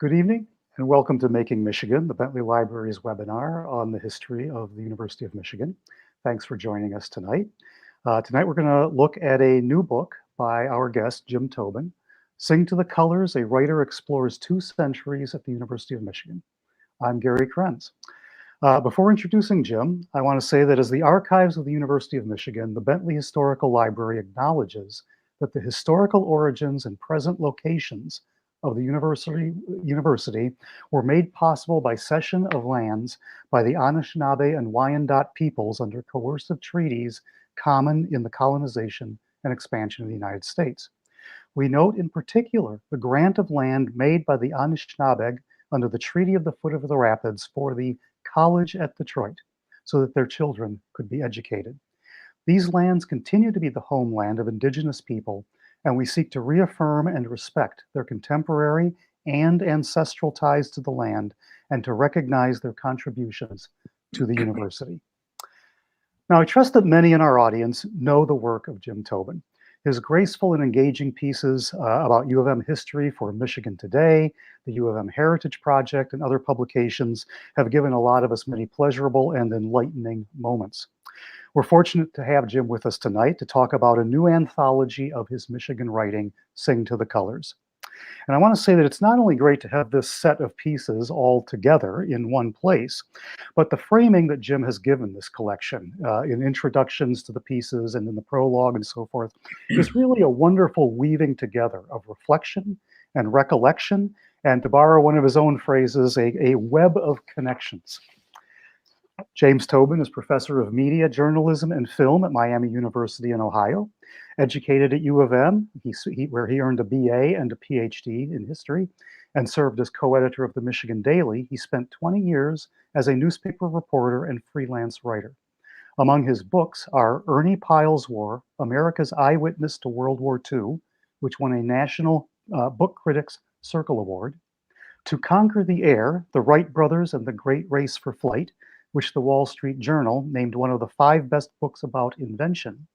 Good evening and welcome to Making Michigan, the Bentley Library's webinar on the history of the University of Michigan. Thanks for joining us tonight. Tonight we're going to look at a new book by our guest, Jim Tobin, Sing to the Colors, a Writer Explores Two Centuries at the University of Michigan. I'm Gary Krenz. Before introducing Jim, I want to say that as the archives of the University of Michigan, the Bentley Historical Library acknowledges that the historical origins and present locations of the university were made possible by cession of lands by the Anishinaabe and Wyandot peoples under coercive treaties common in the colonization and expansion of the United States. We note in particular the grant of land made by the Anishinaabe under the Treaty of the Foot of the Rapids for the College at Detroit, so that their children could be educated. These lands continue to be the homeland of Indigenous people, and we seek to reaffirm and respect their contemporary and ancestral ties to the land and to recognize their contributions to the university. Now, I trust that many in our audience know the work of Jim Tobin. His graceful and engaging pieces about U of M history for Michigan Today, the U of M Heritage Project, and other publications have given a lot of us many pleasurable and enlightening moments. We're fortunate to have Jim with us tonight to talk about a new anthology of his Michigan writing, Sing to the Colors. And I want to say that it's not only great to have this set of pieces all together in one place, but the framing that Jim has given this collection in introductions to the pieces and in the prologue and so forth is really a wonderful weaving together of reflection and recollection, and to borrow one of his own phrases, a web of connections. James Tobin is professor of media, journalism, and film at Miami University in Ohio. Educated at U of M, where he earned a BA and a PhD in history, and served as co-editor of the Michigan Daily. He spent 20 years as a newspaper reporter and freelance writer. Among his books are Ernie Pyle's War, America's Eyewitness to World War II, which won a National Book Critics Circle Award, To Conquer the Air, The Wright Brothers and the Great Race for Flight, which the Wall Street Journal named one of the 5 best books about invention,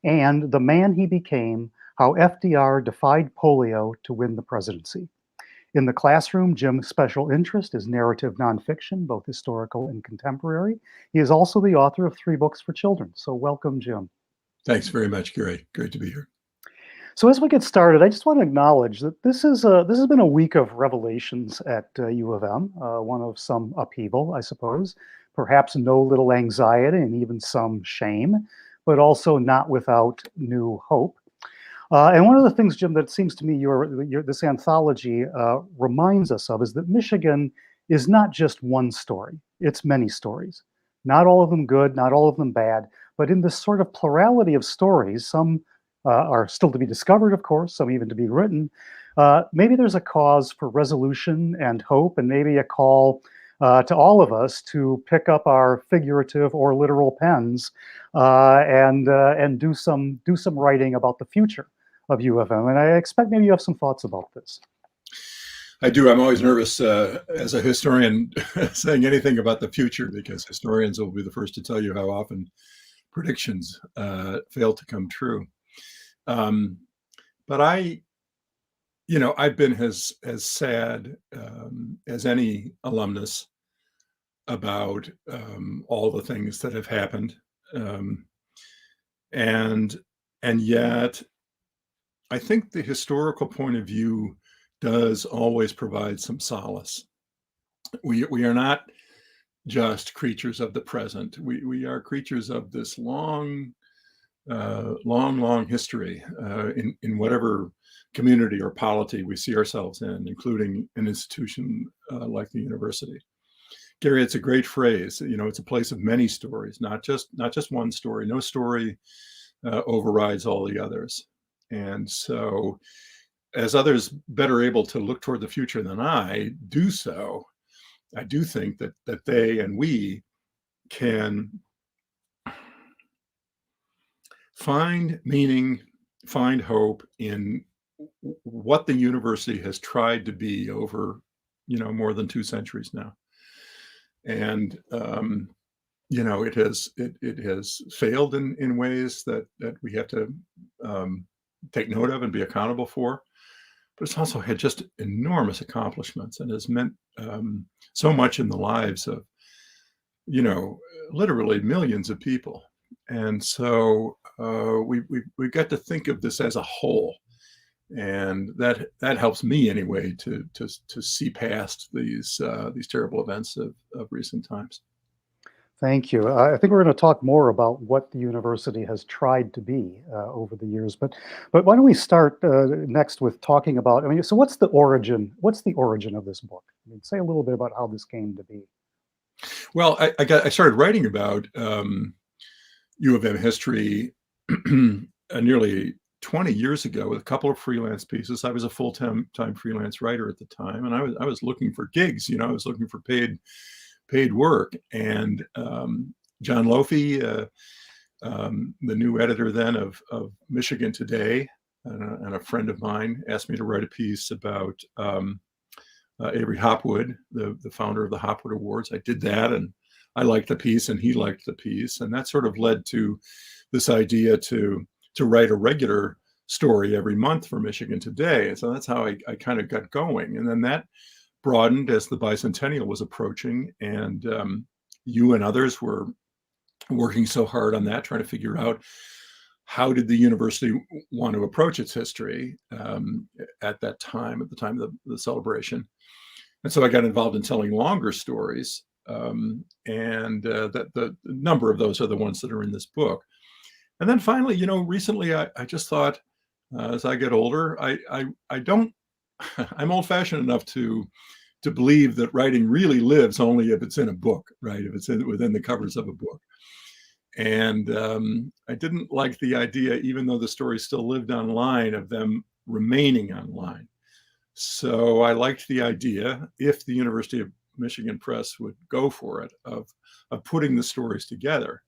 and The Man He Became, How FDR Defied Polio to Win the Presidency. In the classroom, Jim's special interest is narrative nonfiction, both historical and contemporary. He is also the author of 3 books for children. So welcome, Jim. Thanks very much, Gary. Great to be here. So as we get started, I just want to acknowledge that this has been a week of revelations at U of M, one of some upheaval, I suppose, perhaps no little anxiety and even some shame, but also not without new hope. And one of the things, Jim, that seems to me this anthology reminds us of is that Michigan is not just one story, it's many stories. Not all of them good, not all of them bad, but in this sort of plurality of stories, some are still to be discovered, of course, some even to be written. Maybe there's a cause for resolution and hope, and maybe a call to all of us to pick up our figurative or literal pens and do some writing about the future of U of M. And I expect maybe you have some thoughts about this. I do. I'm always nervous as a historian saying anything about the future, because historians will be the first to tell you how often predictions fail to come true. But I've been as sad as any alumnus about all the things that have happened, and yet I think the historical point of view does always provide some solace. We are not just creatures of the present. We are creatures of this long history in whatever community or polity we see ourselves in, including an institution like the university. Gary, it's a great phrase. It's a place of many stories, not just one story. No story overrides all the others. And so, as others better able to look toward the future than I do so, I do think that they and we can find meaning, find hope in what the university has tried to be over, more than 2 centuries now. And it has failed in ways that we have to take note of and be accountable for. but it's also had just enormous accomplishments and has meant so much in the lives of, you know, literally millions of people. And so we got to think of this as a whole, and that helps me anyway to see past these terrible events of recent times. Thank you. I think we're going to talk more about what the university has tried to be over the years, but why don't we start next with talking about? I mean, so what's the origin? What's the origin of this book? I mean, say a little bit about how this came to be. Well, I started writing about U of M history nearly 20 years ago with a couple of freelance pieces. I was a full-time freelance writer at the time, and I was looking for gigs. You know, I was looking for paid work. And John Lofi, the new editor then of Michigan Today, and a friend of mine asked me to write a piece about Avery Hopwood, the founder of the Hopwood Awards. I did that, and I liked the piece, and he liked the piece, and that sort of led to this idea to write a regular story every month for Michigan Today. And so that's how I kind of got going, and then that broadened as the bicentennial was approaching, and you and others were working so hard on that, trying to figure out how did the university want to approach its history at that time, at the time of the celebration. And so I got involved in telling longer stories, and that the number of those are the ones that are in this book. And then finally, you know, recently I just thought, as I get older, I don't, I'm old-fashioned enough to believe that writing really lives only if it's in a book, right? If it's within the covers of a book. And I didn't like the idea, even though the story still lived online, of them remaining online. So I liked the idea, if the University of Michigan Press would go for it, of putting the stories together.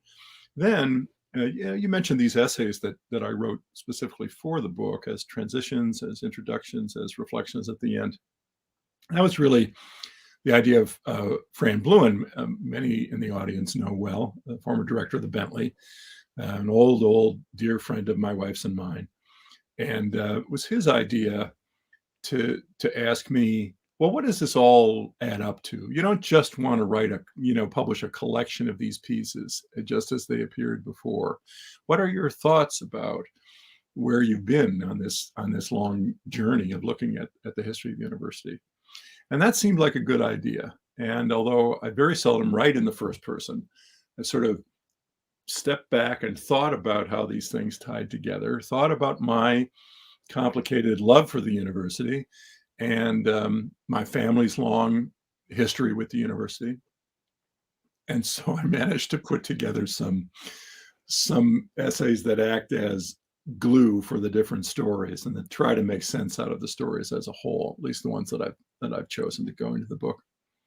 Then you mentioned these essays that I wrote specifically for the book, as transitions, as introductions, as reflections at the end. That was really the idea of Fran Bluen. Many in the audience know well, the former director of the Bentley, an old dear friend of my wife's and mine. And it was his idea to ask me, well, what does this all add up to? You don't just want to publish a collection of these pieces just as they appeared before. What are your thoughts about where you've been on this long journey of looking at the history of the university? And that seemed like a good idea. And although I very seldom write in the first person, I sort of stepped back and thought about how these things tied together, thought about my complicated love for the university and my family's long history with the university. And so I managed to put together some essays that act as glue for the different stories, and that try to make sense out of the stories as a whole, at least the ones that I've chosen to go into the book.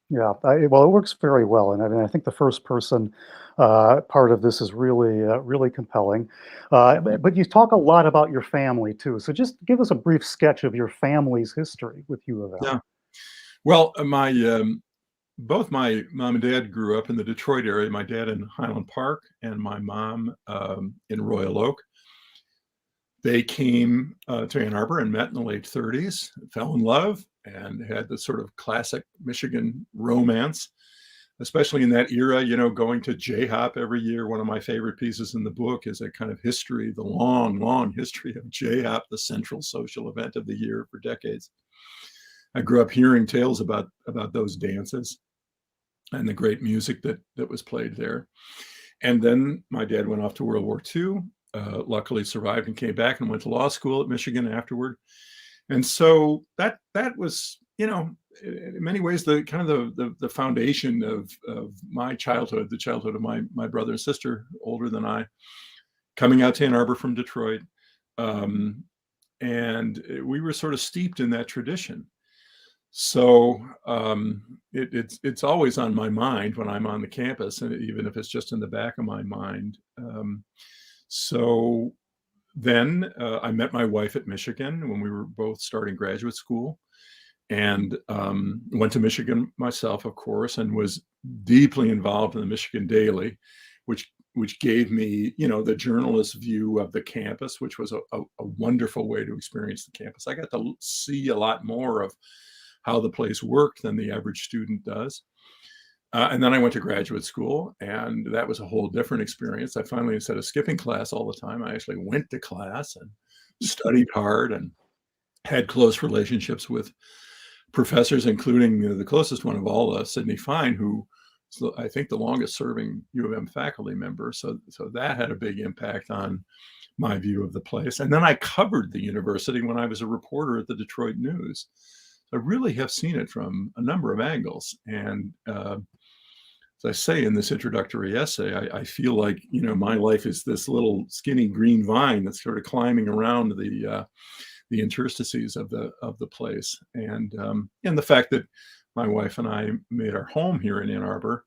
Yeah, well, it works very well, and I mean, I think the first person part of this is really compelling. But you talk a lot about your family too, so just give us a brief sketch of your family's history with U of M. Yeah. Well, my both my mom and dad grew up in the Detroit area. My dad in Highland Park, and my mom in Royal Oak. They came to Ann Arbor and met in the late 30s, fell in love, and had the sort of classic Michigan romance, especially in that era, you know, going to J-Hop every year. One of my favorite pieces in the book is a kind of history, the long history of J-Hop, the central social event of the year for decades. I grew up hearing tales about those dances and the great music that was played there. And then my dad went off to World War II, luckily survived and came back and went to law school at Michigan afterward. And so that was, you know, in many ways the kind of the foundation of my childhood, the childhood of my brother and sister, older than I, coming out to Ann Arbor from Detroit. And we were sort of steeped in that tradition. So it's always on my mind when I'm on the campus, and even if it's just in the back of my mind. So then I met my wife at Michigan when we were both starting graduate school, and went to Michigan myself, of course, and was deeply involved in the Michigan Daily, which which gave me, the journalist view of the campus, which was a wonderful way to experience the campus. I got to see a lot more of how the place worked than the average student does. And then I went to graduate school, and that was a whole different experience. I finally, instead of skipping class all the time, I actually went to class and studied hard and had close relationships with professors, including the closest one of all, Sidney Fine, who is, I think, the longest serving U of M faculty member. So that had a big impact on my view of the place. And then I covered the university when I was a reporter at the Detroit News. I really have seen it from a number of angles. And as I say in this introductory essay, I feel like, my life is this little skinny green vine that's sort of climbing around the interstices of the place. And the fact that my wife and I made our home here in Ann Arbor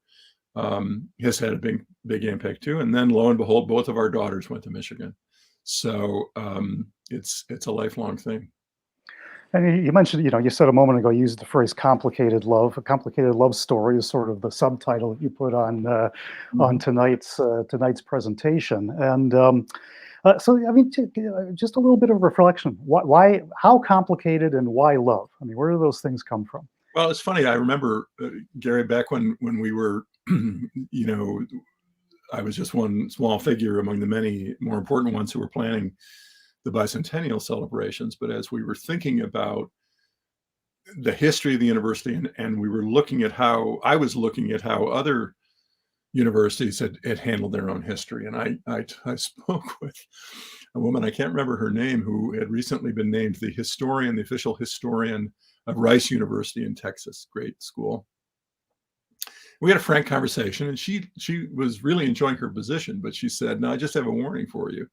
has had a big impact too. And then lo and behold, both of our daughters went to Michigan. So it's a lifelong thing. And you mentioned, you said a moment ago, you used the phrase "complicated love." A complicated love story is sort of the subtitle that you put on Mhm. tonight's presentation. And so, I mean, just a little bit of reflection. Why, how complicated, and why love? I mean, where do those things come from? Well, it's funny. I remember, Gary, back when we were, I was just one small figure among the many more important ones who were planning the bicentennial celebrations. But as we were thinking about the history of the university, and we were looking at how I was looking at how other universities had handled their own history. And I spoke with a woman, I can't remember her name, who had recently been named the official historian of Rice University in Texas, great school. We had a frank conversation, and she was really enjoying her position, but she said, "No, I just have a warning for you,"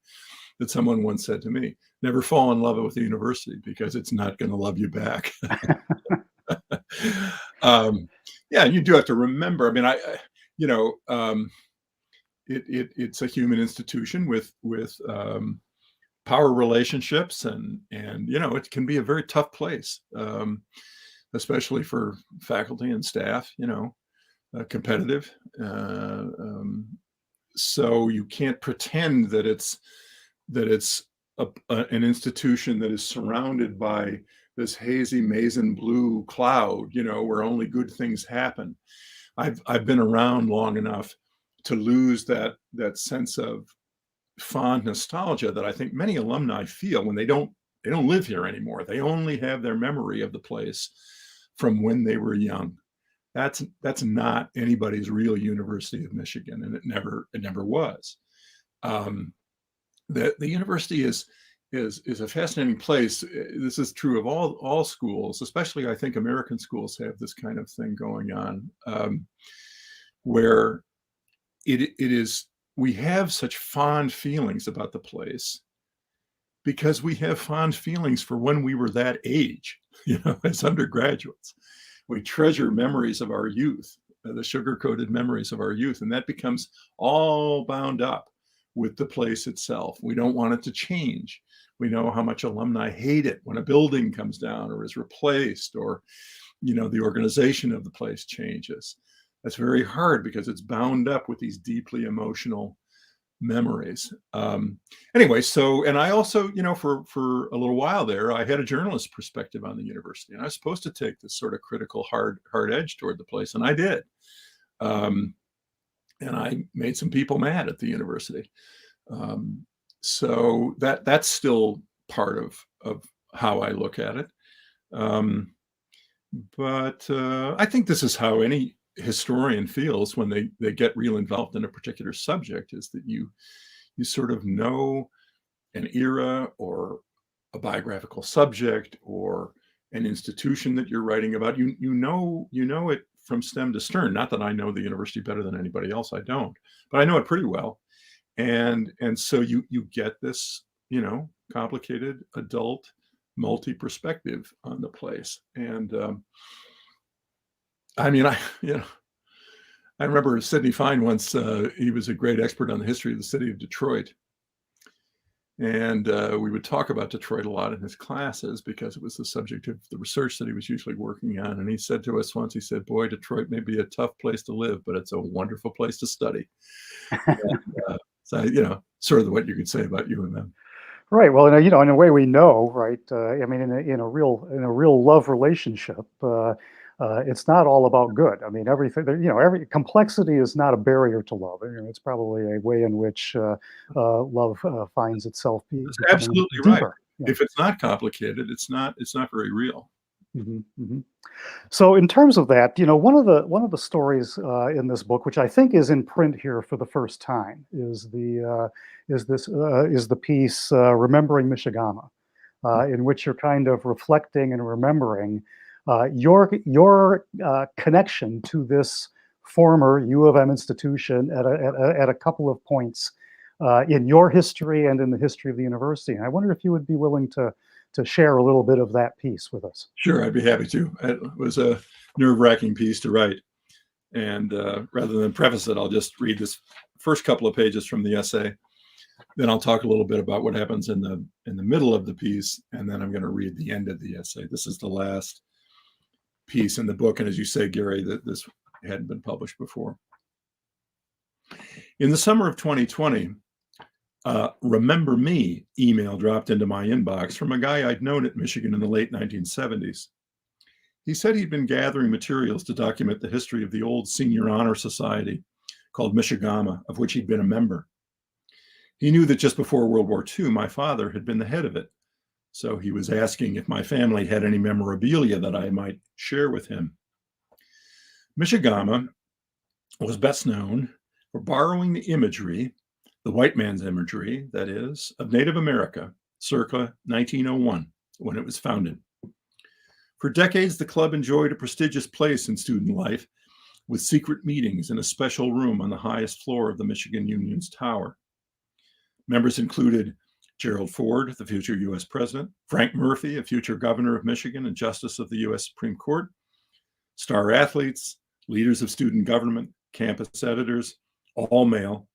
that someone once said to me: "Never fall in love with the university, because it's not going to love you back." Yeah, you do have to remember. I mean, it's a human institution with power relationships, and it can be a very tough place, especially for faculty and staff. Competitive. So you can't pretend that it's an institution that is surrounded by this hazy maize and blue cloud, where only good things happen. I've been around long enough to lose that sense of fond nostalgia that I think many alumni feel when they don't live here anymore. They only have their memory of the place from when they were young. That's not anybody's real University of Michigan, and it never was. The university is a fascinating place. This is true of all schools, especially I think American schools have this kind of thing going on, where it is, we have such fond feelings about the place because we have fond feelings for when we were that age, as undergraduates. We treasure memories of our youth, the sugar-coated memories of our youth, and that becomes all bound up with the place itself. We don't want it to change. We know how much alumni hate it when a building comes down or is replaced, or the organization of the place changes. That's very hard because it's bound up with these deeply emotional memories. Anyway, and I also, for a little while there, I had a journalist perspective on the university, and I was supposed to take this sort of critical, hard edge toward the place, and I did. And I made some people mad at the university. So that's still part of how I look at it. But I think this is how any historian feels when they get real involved in a particular subject, is that you sort of know an era or a biographical subject or an institution that you're writing about. You know it from stem to stern. Not that I know the university better than anybody else, I don't, but I know it pretty well. And so you get this, complicated, adult, multi-perspective on the place. And I mean, I remember Sidney Fine once, he was a great expert on the history of the city of Detroit. And we would talk about Detroit a lot in his classes because it was the subject of the research that he was usually working on. And he said to us once, he said, "Boy, Detroit may be a tough place to live, but it's a wonderful place to study." And, so, sort of what you could say about you and them. Right. Well, in a way we know, right? I mean, in a real love relationship, it's not all about good. I mean, everything, every complexity is not a barrier to love. It's probably a way in which love finds itself That's becoming absolutely right. deeper. Yeah. If it's not complicated, it's not very real. hmm hmm So, in terms of that, one of the stories in this book, which I think is in print here for the first time, is the piece "Remembering Mishigama," in which you're kind of reflecting and remembering your connection to this former U of M institution at a couple of points in your history and in the history of the university. And I wonder if you would be willing to share a little bit of that piece with us. Sure, I'd be happy to. It was a nerve-wracking piece to write. And rather than preface it, I'll just read this first couple of pages from the essay. Then I'll talk a little bit about what happens in the middle of the piece, and then I'm going to read the end of the essay. This is the last piece in the book, and as you say, Gary, that this hadn't been published before. In the summer of 2020, Remember Me email dropped into my inbox from a guy I'd known at Michigan in the late 1970s. He said he'd been gathering materials to document the history of the old senior honor society called Mishigama, of which he'd been a member. He knew that just before World War II, my father had been the head of it. So he was asking if my family had any memorabilia that I might share with him. Mishigama was best known for borrowing the imagery, the white man's imagery, that is, of Native America, circa 1901, when it was founded. For decades, the club enjoyed a prestigious place in student life with secret meetings in a special room on the highest floor of the Michigan Union's tower. Members included Gerald Ford, the future U.S. president, Frank Murphy, a future governor of Michigan and justice of the U.S. Supreme Court, star athletes, leaders of student government, campus editors, all male.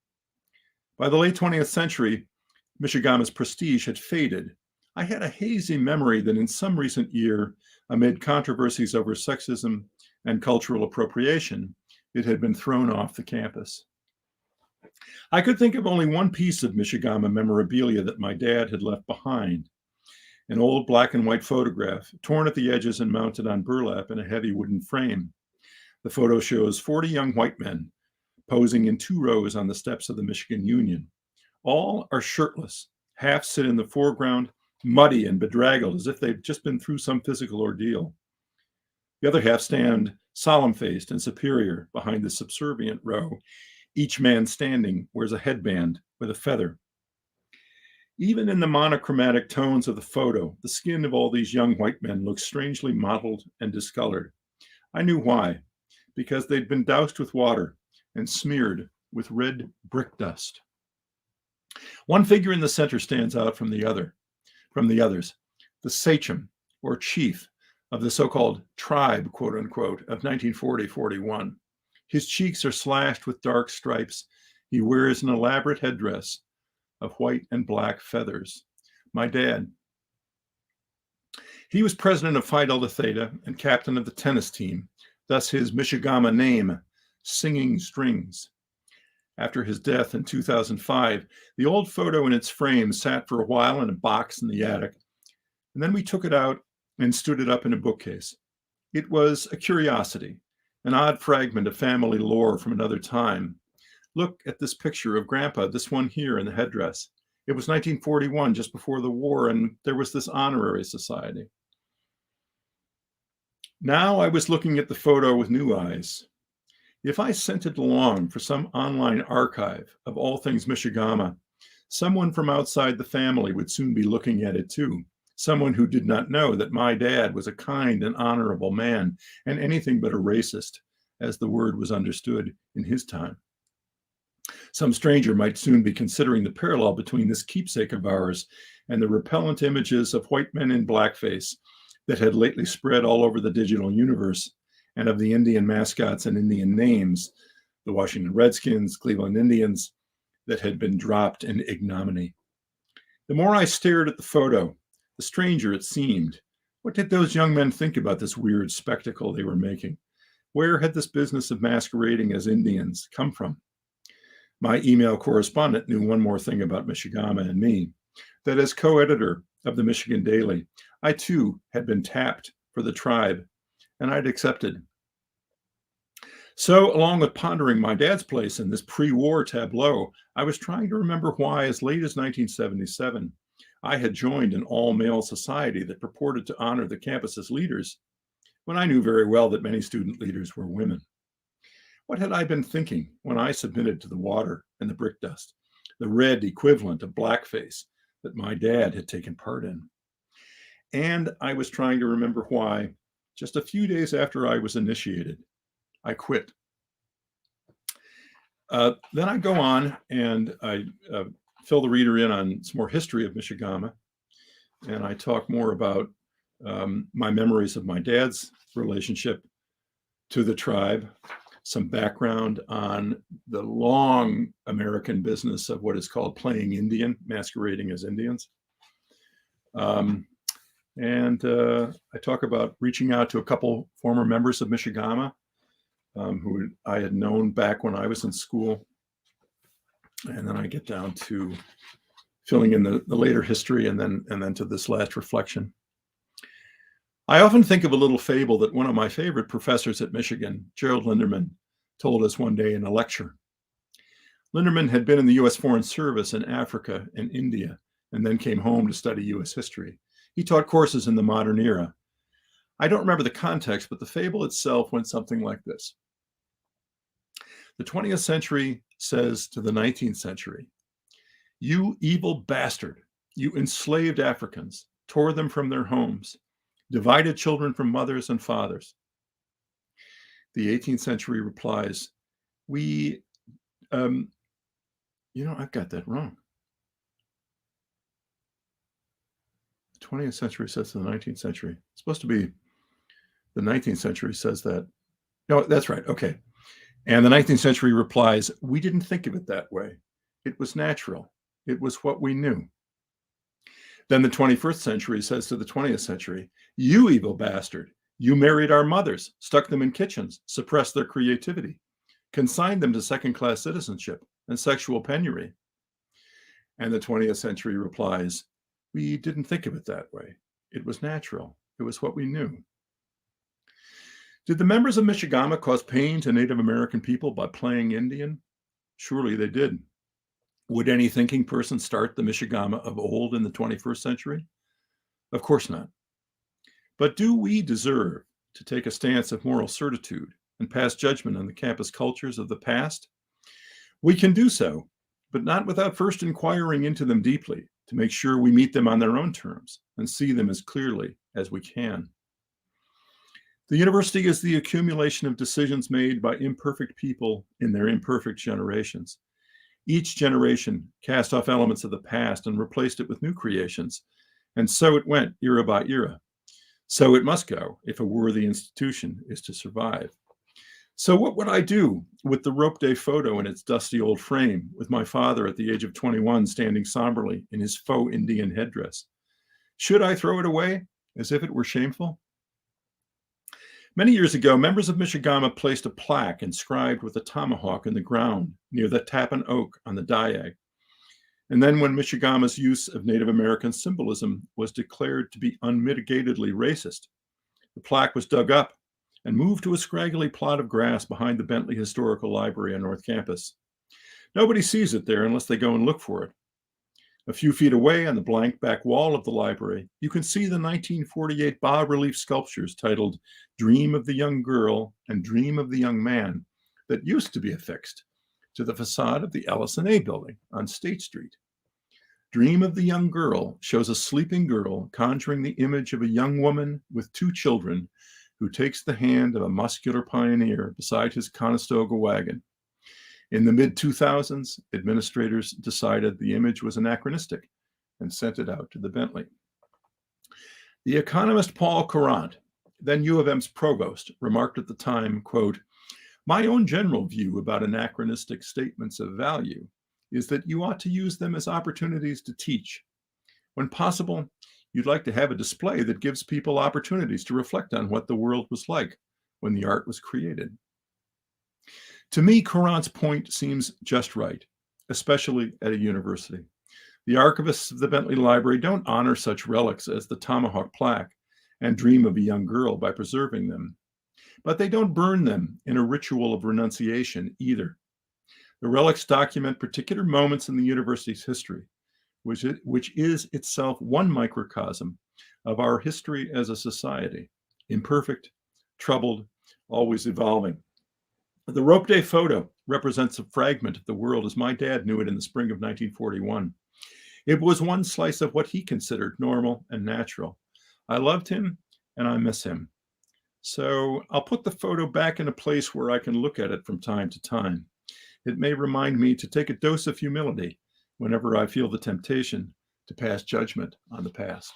By the late 20th century, Michigama's prestige had faded. I had a hazy memory that in some recent year, amid controversies over sexism and cultural appropriation, it had been thrown off the campus. I could think of only one piece of Mishigama memorabilia that my dad had left behind, an old black and white photograph, torn at the edges and mounted on burlap in a heavy wooden frame. The photo shows 40 young white men posing in 2 rows on the steps of the Michigan Union. All are shirtless, half sit in the foreground, muddy and bedraggled as if they've just been through some physical ordeal. The other half stand solemn-faced and superior behind the subservient row. Each man standing wears a headband with a feather. Even in the monochromatic tones of the photo, the skin of all these young white men looks strangely mottled and discolored. I knew why, because they'd been doused with water and smeared with red brick dust. One figure in the center stands out from the others, the sachem or chief of the so-called tribe, quote unquote, of 1940-41. His cheeks are slashed with dark stripes. He wears an elaborate headdress of white and black feathers. My dad. He was president of Phi Delta Theta and captain of the tennis team, thus his Mishigama name, Singing Strings. After his death in 2005, the old photo in its frame sat for a while in a box in the attic, and then we took it out and stood it up in a bookcase. It was a curiosity, an odd fragment of family lore from another time. Look at this picture of Grandpa, this one here in the headdress. It was 1941, just before the war, and there was this honorary society. Now I was looking at the photo with new eyes. If I sent it along for some online archive of all things Mishigama, someone from outside the family would soon be looking at it too. Someone who did not know that my dad was a kind and honorable man and anything but a racist, as the word was understood in his time. Some stranger might soon be considering the parallel between this keepsake of ours and the repellent images of white men in blackface that had lately spread all over the digital universe, and of the Indian mascots and Indian names, the Washington Redskins, Cleveland Indians, that had been dropped in ignominy. The more I stared at the photo, the stranger it seemed. What did those young men think about this weird spectacle they were making? Where had this business of masquerading as Indians come from? My email correspondent knew one more thing about Mishigama and me, that as co-editor of the Michigan Daily, I too had been tapped for the tribe, and I'd accepted. So, along with pondering my dad's place in this pre-war tableau, I was trying to remember why, as late as 1977, I had joined an all-male society that purported to honor the campus's leaders, when I knew very well that many student leaders were women. What had I been thinking when I submitted to the water and the brick dust, the red equivalent of blackface that my dad had taken part in? And I was trying to remember why, just a few days after I was initiated, I quit. Then I go on and I fill the reader in on some more history of Mishigama, and I talk more about my memories of my dad's relationship to the tribe, some background on the long American business of what is called playing Indian, masquerading as Indians. And I talk about reaching out to a couple former members of Mishigama who I had known back when I was in school. And then I get down to filling in the later history and then to this last reflection. I often think of a little fable that one of my favorite professors at Michigan, Gerald Linderman, told us one day in a lecture. Linderman had been in the U.S. Foreign Service in Africa and India, and then came home to study U.S. history. He taught courses in the modern era. I don't remember the context, but the fable itself went something like this. The 20th century says to the 19th century, "You evil bastard, you enslaved Africans, tore them from their homes, divided children from mothers and fathers." The 18th century replies, I've got that wrong. The 20th century says to the 19th century. It's supposed to be the 19th century says that. No, that's right. Okay. And the 19th century replies, "We didn't think of it that way. It was natural. It was what we knew." Then the 21st century says to the 20th century, "You evil bastard, you married our mothers, stuck them in kitchens, suppressed their creativity, consigned them to second-class citizenship and sexual penury." And the 20th century replies, "We didn't think of it that way. It was natural. It was what we knew." Did the members of Mishigama cause pain to Native American people by playing Indian? Surely they did. Would any thinking person start the Mishigama of old in the 21st century? Of course not. But do we deserve to take a stance of moral certitude and pass judgment on the campus cultures of the past? We can do so, but not without first inquiring into them deeply to make sure we meet them on their own terms and see them as clearly as we can. The university is the accumulation of decisions made by imperfect people in their imperfect generations. Each generation cast off elements of the past and replaced it with new creations, and so it went era by era. So it must go if a worthy institution is to survive. So what would I do with the Rope Day photo in its dusty old frame, with my father at the age of 21 standing somberly in his faux Indian headdress? Should I throw it away as if it were shameful? Many years ago, members of Mishigama placed a plaque inscribed with a tomahawk in the ground near the Tappan Oak on the Diag. And then when Mishigama's use of Native American symbolism was declared to be unmitigatedly racist, the plaque was dug up and moved to a scraggly plot of grass behind the Bentley Historical Library on North Campus. Nobody sees it there unless they go and look for it. A few feet away on the blank back wall of the library, you can see the 1948 bas-relief sculptures titled "Dream of the Young Girl" and "Dream of the Young Man" that used to be affixed to the facade of the Ellison building on State Street. "Dream of the Young Girl" shows a sleeping girl conjuring the image of a young woman with two children who takes the hand of a muscular pioneer beside his Conestoga wagon. In the mid-2000s, administrators decided the image was anachronistic and sent it out to the Bentley. The economist Paul Courant, then U of M's provost, remarked at the time, quote, "My own general view about anachronistic statements of value is that you ought to use them as opportunities to teach. When possible, you'd like to have a display that gives people opportunities to reflect on what the world was like when the art was created. To me, Courant's point seems just right, especially at a university. The archivists of the Bentley Library don't honor such relics as the tomahawk plaque and dream of a young girl by preserving them. But they don't burn them in a ritual of renunciation either. The relics document particular moments in the university's history, which is itself one microcosm of our history as a society, imperfect, troubled, always evolving. The Rope Day photo represents a fragment of the world as my dad knew it in the spring of 1941. It was one slice of what he considered normal and natural. I loved him and I miss him. So I'll put the photo back in a place where I can look at it from time to time. It may remind me to take a dose of humility whenever I feel the temptation to pass judgment on the past.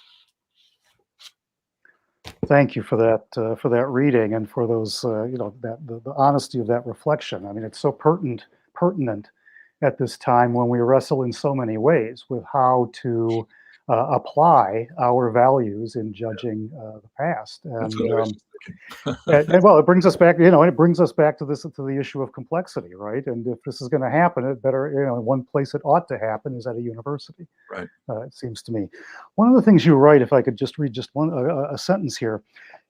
Thank you for that reading and for those that the honesty of that reflection. I mean, it's so pertinent at this time when we wrestle in so many ways with how to apply our values in judging the past. That's what I was just And well, it brings us back, it brings us back to the issue of complexity, right? And if this is going to happen, it better, one place it ought to happen is at a university. Right. It seems to me. One of the things you write, if I could just read just a sentence here,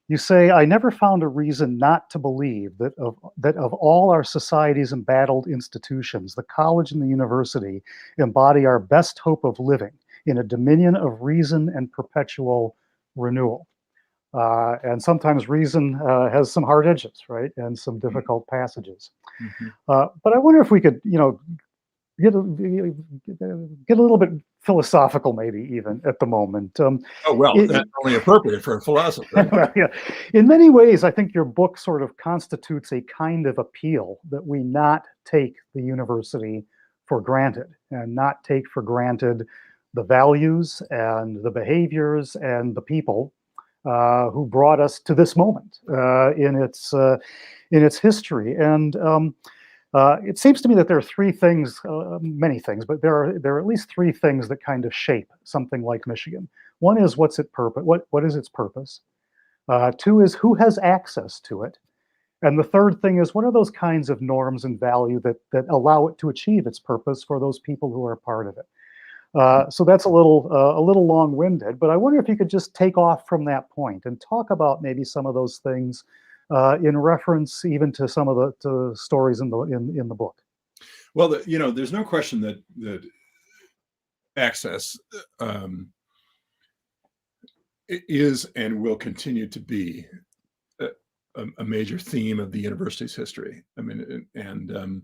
you say, "I never found a reason not to believe that of all our society's embattled institutions, the college and the university embody our best hope of living in a dominion of reason and perpetual renewal." And sometimes reason has some hard edges, right, and some difficult passages. Mm-hmm. But I wonder if we could, get a little bit philosophical, maybe even at the moment. That's only appropriate for a philosopher. Yeah. In many ways, I think your book sort of constitutes a kind of appeal that we not take the university for granted and not take for granted the values and the behaviors and the people who brought us to this moment in its history. And it seems to me that there are three things, many things, but there are at least three things that kind of shape something like Michigan. One is what's its purpose? What is its purpose? Two is who has access to it, and the third thing is what are those kinds of norms and value that allow it to achieve its purpose for those people who are a part of it. So that's a little long-winded, but I wonder if you could just take off from that point and talk about maybe some of those things in reference even to some of the stories in the book. Well, there's no question that access is and will continue to be a major theme of the university's history. I mean, and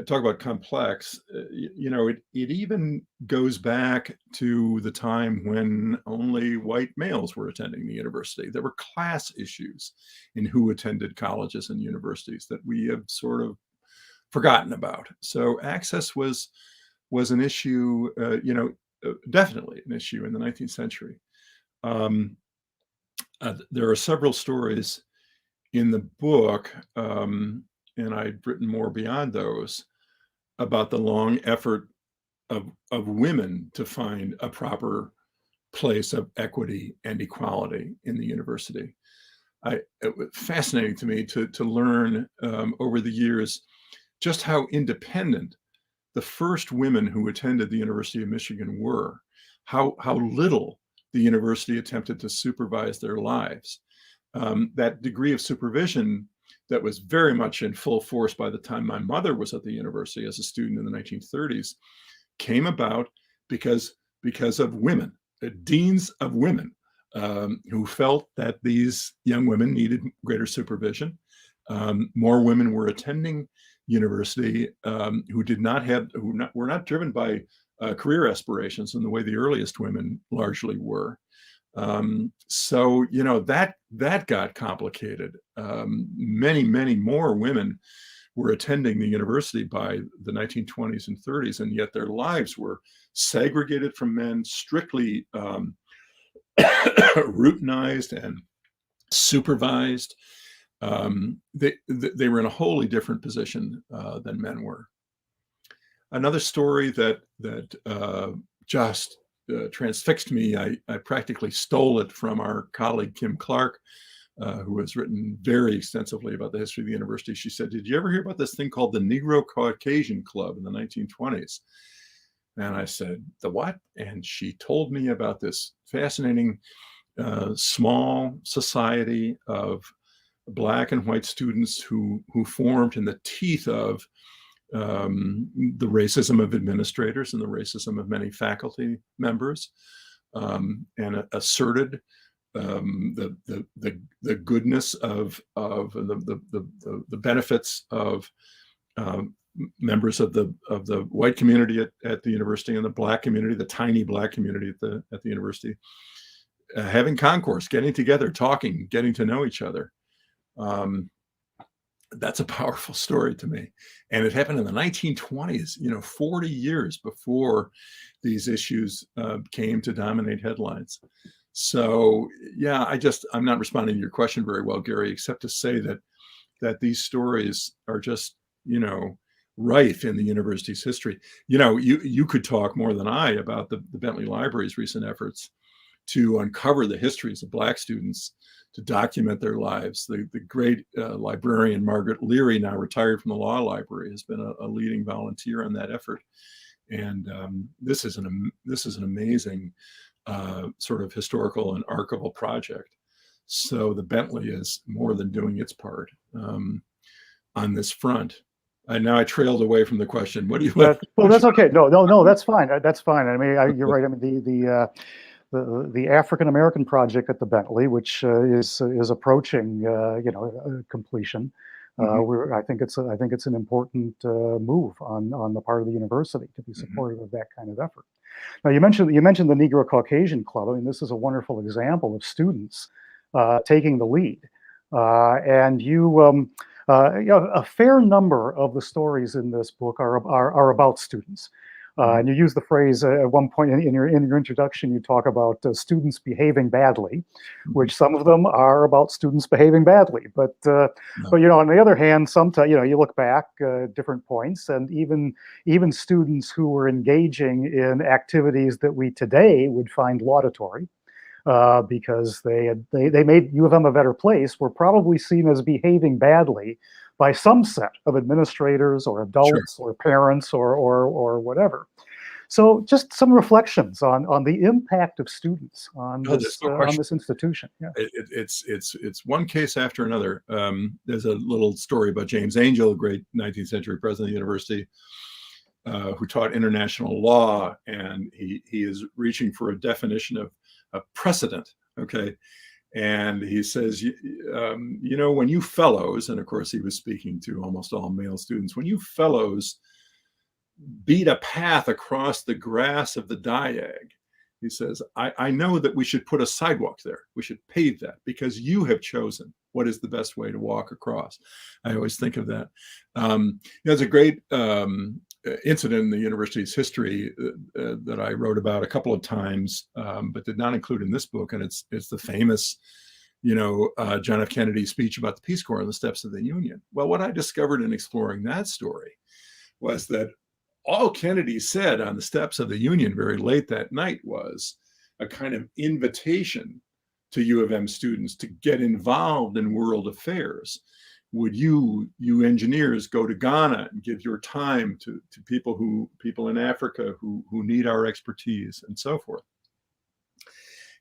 talk about complex. It even goes back to the time when only white males were attending the university. There were class issues in who attended colleges and universities that we have sort of forgotten about. So access was an issue, definitely an issue in the 19th century. There are several stories in the book, and I'd written more beyond those, about the long effort of women to find a proper place of equity and equality in the university. It was fascinating to me to learn over the years just how independent the first women who attended the University of Michigan were, how little the university attempted to supervise their lives. That degree of supervision that was very much in full force by the time my mother was at the university as a student in the 1930s came about because of women, deans of women, who felt that these young women needed greater supervision. More women were attending university who were not driven by career aspirations in the way the earliest women largely were. So that got complicated. Many more women were attending the university by the 1920s and 30s, and yet their lives were segregated from men, strictly routinized and supervised. They were in a wholly different position than men were. Another story that just transfixed me. I practically stole it from our colleague, Kim Clark, who has written very extensively about the history of the university. She said, "Did you ever hear about this thing called the Negro Caucasian Club in the 1920s?" And I said, "The what?" And she told me about this fascinating small society of Black and white students who formed in the teeth of the racism of administrators and the racism of many faculty members, and asserted the goodness of the benefits of members of the white community at the university and the Black community, the tiny Black community at the university, having concourse, getting together, talking, getting to know each other. That's a powerful story to me. And it happened in the 1920s, 40 years before these issues came to dominate headlines. So, yeah, I'm not responding to your question very well, Gary, except to say that these stories are just, rife in the university's history. You could talk more than I about the Bentley Library's recent efforts to uncover the histories of Black students, to document their lives. The great librarian Margaret Leary, now retired from the law library, has been a leading volunteer on that effort. And this is an amazing sort of historical and archival project. So the Bentley is more than doing its part on this front. And now I trailed away from the question. What do you? Well, that's okay. No, that's fine. That's fine. I mean, you're right. I mean, the African American project at the Bentley, which is approaching completion. I think it's an important move on the part of the university to be supportive of that kind of effort. Now, you mentioned the Negro Caucasian Club. I mean, this is a wonderful example of students taking the lead, and a fair number of the stories in this book are about students. And you use the phrase at one point in your introduction. You talk about students behaving badly, which some of them are about students behaving badly. But on the other hand, sometimes you look back at different points, and even students who were engaging in activities that we today would find laudatory, because they made U of M a better place, were probably seen as behaving badly by some set of administrators or adults or parents or whatever. So just some reflections on the impact of students on this institution. Yeah. It's one case after another. There's a little story about James Angel, a great 19th century president of the university, who taught international law, and he is reaching for a definition of precedent. Okay. And he says, when you fellows, and of course he was speaking to almost all male students, when you fellows beat a path across the grass of the Diag, he says, I know that we should put a sidewalk there. We should pave that because you have chosen what is the best way to walk across. I always think of that. There's a great incident in the university's history that I wrote about a couple of times, but did not include in this book. And it's the famous, John F. Kennedy speech about the Peace Corps on the steps of the Union. Well, what I discovered in exploring that story was that all Kennedy said on the steps of the Union very late that night was a kind of invitation to U of M students to get involved in world affairs. Would you engineers go to Ghana and give your time to people in Africa who need our expertise and so forth?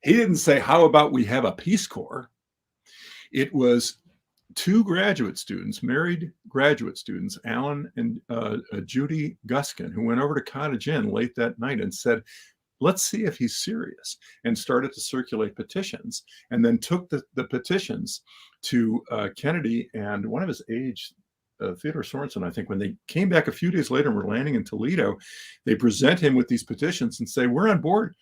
He didn't say, how about we have a Peace Corps? It was two graduate students, married graduate students, Alan and Judy Guskin, who went over to Cottage Inn late that night and said, let's see if he's serious, and started to circulate petitions, and then took the petitions to Kennedy and one of his aides, Theodore Sorensen, I think. When they came back a few days later and were landing in Toledo, they present him with these petitions and say, we're on board,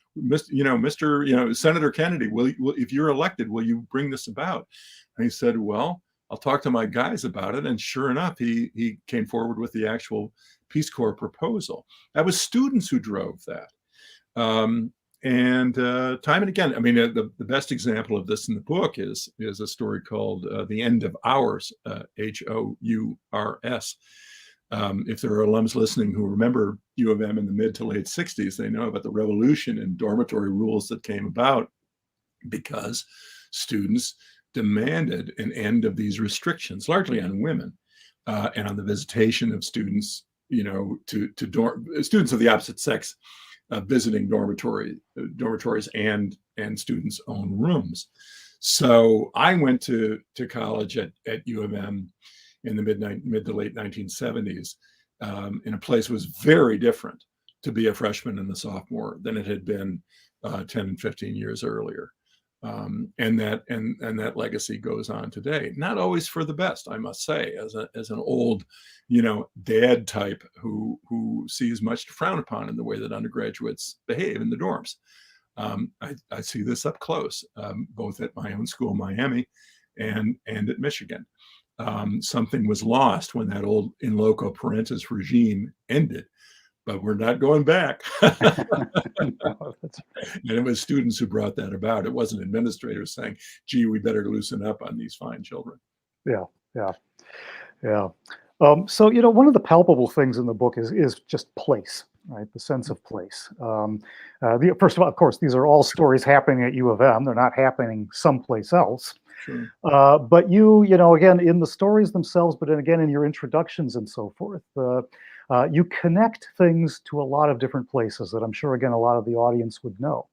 Senator Kennedy, if you're elected, will you bring this about? And he said, well, I'll talk to my guys about it. And sure enough, he came forward with the actual Peace Corps proposal. That was students who drove that. Time and again, I mean, the best example of this in the book is a story called The End of Ours, Hours, If there are alums listening who remember U of M in the mid to late 60s, they know about the revolution in dormitory rules that came about because students demanded an end of these restrictions, largely on women, and on the visitation of students, to students of the opposite sex visiting dormitories and students' own rooms. So I went to college at U of M in the mid to late 1970s, in a place was very different to be a freshman and a sophomore than it had been 10 and 15 years earlier. And that legacy goes on today. Not always for the best, I must say, as an old, dad type who sees much to frown upon in the way that undergraduates behave in the dorms. I see this up close, both at my own school, Miami, and at Michigan. Something was lost when that old in loco parentis regime ended, but we're not going back. No, that's right. And it was students who brought that about. It wasn't administrators saying, gee, we better loosen up on these fine children. Yeah, yeah, yeah. So, one of the palpable things in the book is just place, right? The sense of place. First of all, of course, these are all stories happening at U of M. They're not happening someplace else. Sure. But again, in the stories themselves, but then again in your introductions and so forth, you connect things to a lot of different places that I'm sure, again, a lot of the audience would know.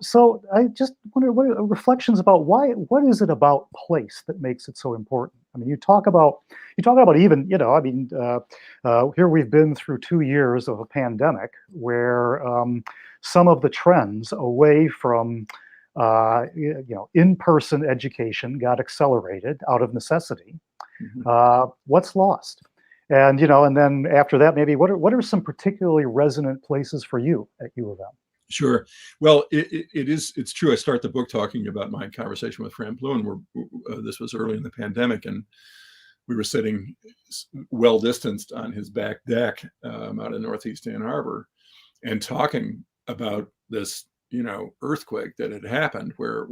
So I just wonder, what are reflections about what is it about place that makes it so important? I mean, you talk about even, here we've been through 2 years of a pandemic where some of the trends away from in-person education got accelerated out of necessity. Mm-hmm. What's lost? And and then after that, maybe what are some particularly resonant places for you at U of M? Sure. Well, it's true. I start the book talking about my conversation with Fran Bluen, where this was early in the pandemic, and we were sitting well distanced on his back deck out in Northeast Ann Arbor, and talking about this, earthquake that had happened, where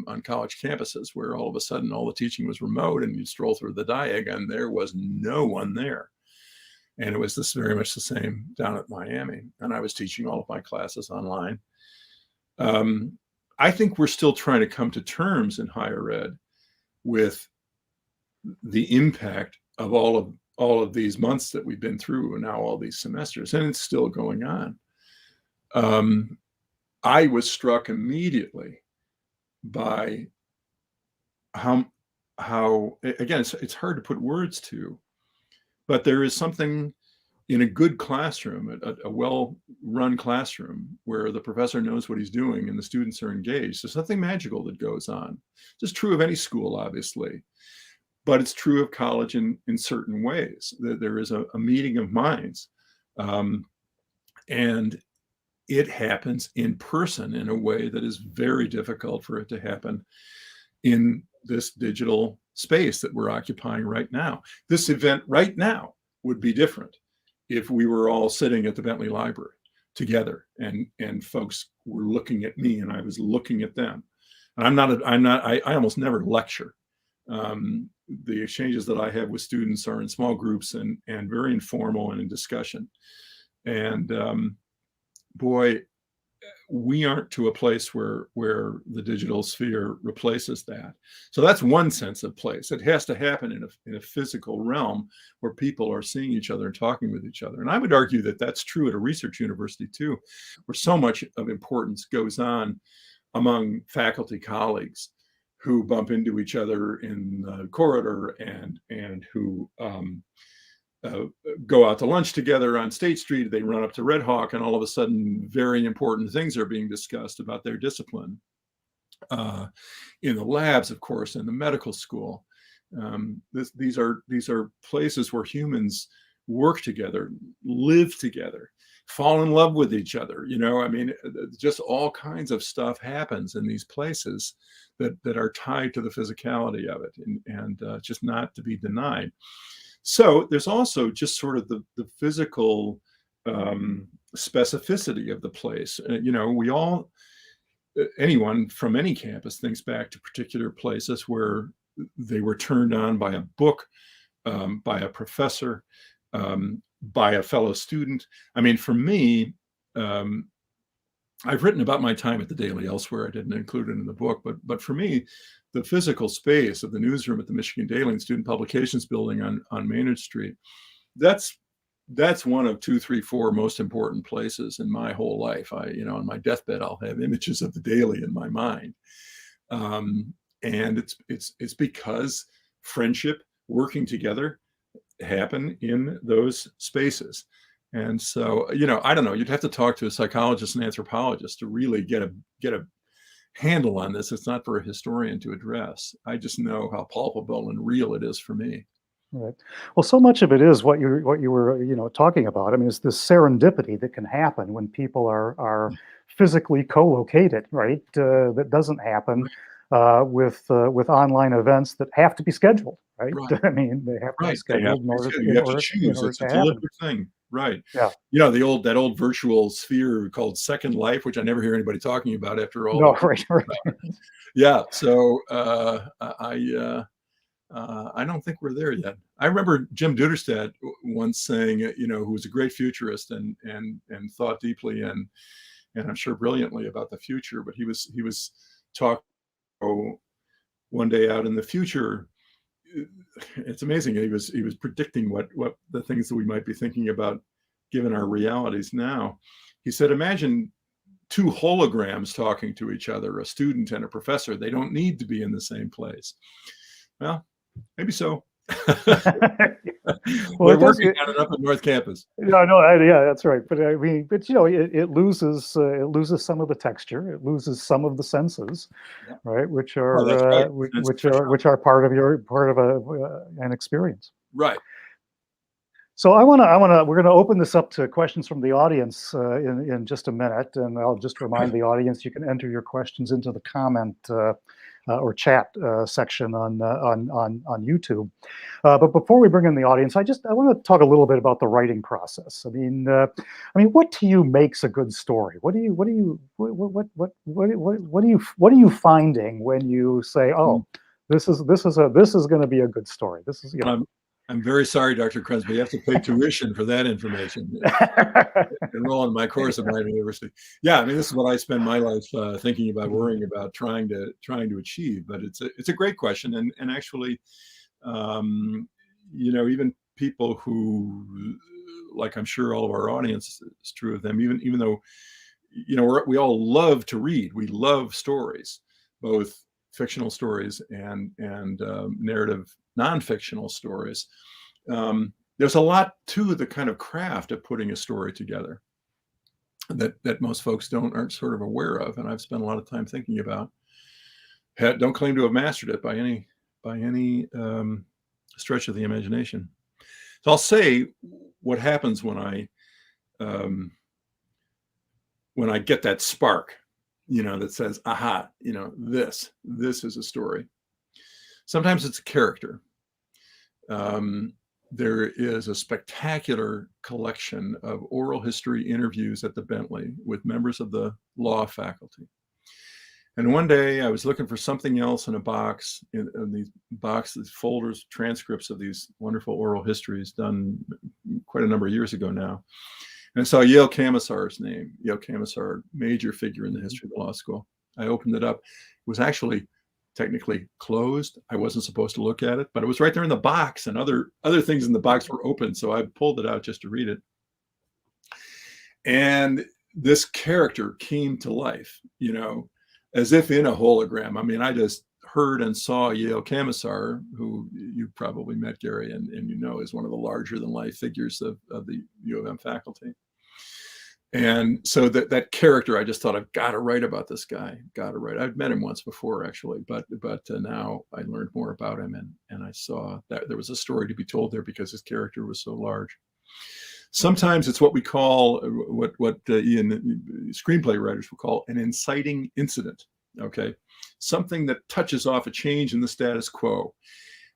on college campuses, where all of a sudden all the teaching was remote, and you stroll through the diag, and there was no one there. And it was very much the same down at Miami. And I was teaching all of my classes online. I think we're still trying to come to terms in higher ed with the impact of all of these months that we've been through, and now all these semesters, and it's still going on. I was struck immediately by how again, it's hard to put words to, but there is something in a good classroom, a well-run classroom, where the professor knows what he's doing and the students are engaged. There's something magical that goes on. It's true of any school, obviously, but it's true of college in certain ways. That there is a meeting of minds, and it happens in person in a way that is very difficult for it to happen in this digital space that we're occupying right now. This event right now would be different if we were all sitting at the Bentley Library together, and folks were looking at me and I was looking at them. And I almost never lecture. The exchanges that I have with students are in small groups and very informal and in discussion. And boy, we aren't to a place where the digital sphere replaces that. So that's one sense of place. It has to happen in a physical realm where people are seeing each other and talking with each other. And I would argue that that's true at a research university too, where so much of importance goes on among faculty colleagues who bump into each other in the corridor and who go out to lunch together on State Street. They run up to Red Hawk, and all of a sudden, very important things are being discussed about their discipline. In the labs, of course, in the medical school, these are places where humans work together, live together, fall in love with each other. Just all kinds of stuff happens in these places that are tied to the physicality of it, and just not to be denied. So there's also just sort of the physical specificity of the place. Anyone from any campus thinks back to particular places where they were turned on by a book, by a professor, by a fellow student. I mean, for me, I've written about my time at the Daily elsewhere. I didn't include it in the book, but for me, the physical space of the newsroom at the Michigan Daily and Student Publications Building on Maynard Street, that's one of 2, 3, 4 most important places in my whole life. On my deathbed, I'll have images of the Daily in my mind, and it's because friendship, working together, happen in those spaces. And so, I don't know, you'd have to talk to a psychologist and anthropologist to really get a handle on this. It's not for a historian to address. I just know how palpable and real it is for me. Right. Well, so much of it is what you were talking about. I mean, it's this serendipity that can happen when people are physically co-located, right? That doesn't happen with online events that have to be scheduled, right? Right. I mean, they have to be Right. They have scheduled in order you have to choose. in order It's a to happen. deliberate thing. Right. Yeah. That old virtual sphere called Second Life, which I never hear anybody talking about after all. No, right. Yeah. So I don't think we're there yet. I remember Jim Duderstadt once saying, who was a great futurist and thought deeply and I'm sure brilliantly about the future, but he was talking one day out in the future. It's amazing. He was predicting what the things that we might be thinking about given our realities now. He said, imagine 2 holograms talking to each other, a student and a professor. They don't need to be in the same place. Well, maybe so. We're working on it up at North Campus. Yeah, that's right. But I mean, it loses some of the texture. It loses some of the senses, Yeah. right? Which Oh, that's are right. which are part of an experience. Right. So we're gonna open this up to questions from the audience in just a minute, and I'll just remind the audience you can enter your questions into the comment or chat section on YouTube. But before we bring in the audience, I want to talk a little bit about the writing process. I mean, what to you makes a good story? What are you finding when you say, oh, this is going to be a good story? This is I'm very sorry, Dr. Krebs, but you have to pay tuition for that information. Enroll in my course at my university. Yeah, I mean, this is what I spend my life thinking about, worrying about, trying to achieve. But it's a great question, and actually, even people who, like I'm sure all of our audience is true of them, even though we all love to read, we love stories, both fictional stories and narrative non-fictional stories. There's a lot to the kind of craft of putting a story together that most folks aren't sort of aware of, and I've spent a lot of time thinking about. Don't claim to have mastered it by any stretch of the imagination. So I'll say what happens when I get that spark, that says, aha, this is a story. Sometimes it's a character. There is a spectacular collection of oral history interviews at the Bentley with members of the law faculty. And one day I was looking for something else in a box, in these boxes, folders, transcripts of these wonderful oral histories done quite a number of years ago now. And I saw Yale Camisar's name. Yale Camisar, major figure in the history of the law school. I opened it up. It was actually technically closed. I wasn't supposed to look at it, but it was right there in the box, and other things in the box were open. So I pulled it out just to read it. And this character came to life, as if in a hologram. I mean, I just heard and saw Yale Camisar, who you probably met, Gary, and is one of the larger than life figures of the U of M faculty. And so that character, I just thought, I've got to write about this guy. Got to write. I've met him once before, actually, but now I learned more about him, and I saw that there was a story to be told there because his character was so large. Sometimes it's what we call what screenplay writers will call an inciting incident. Okay, something that touches off a change in the status quo.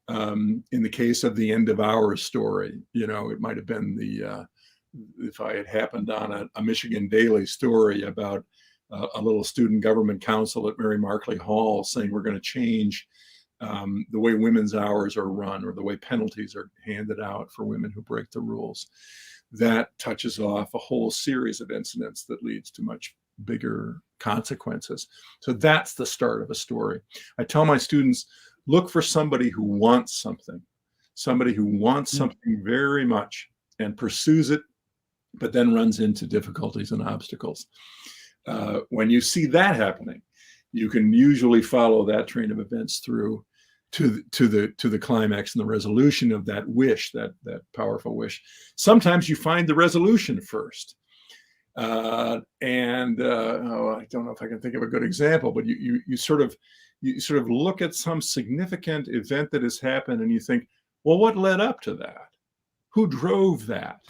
In the case of the End of Hours story, it might have been if I had happened on a Michigan Daily story about a little student government council at Mary Markley Hall saying we're going to change the way women's hours are run, or the way penalties are handed out for women who break the rules. That touches off a whole series of incidents that leads to much bigger consequences. So that's the start of a story. I tell my students, look for somebody who wants something very much and pursues it, but then runs into difficulties and obstacles. When you see that happening, you can usually follow that train of events through to the climax and the resolution of that wish, that powerful wish. Sometimes you find the resolution first. I don't know if I can think of a good example, but you sort of look at some significant event that has happened and you think, well, what led up to that? Who drove that?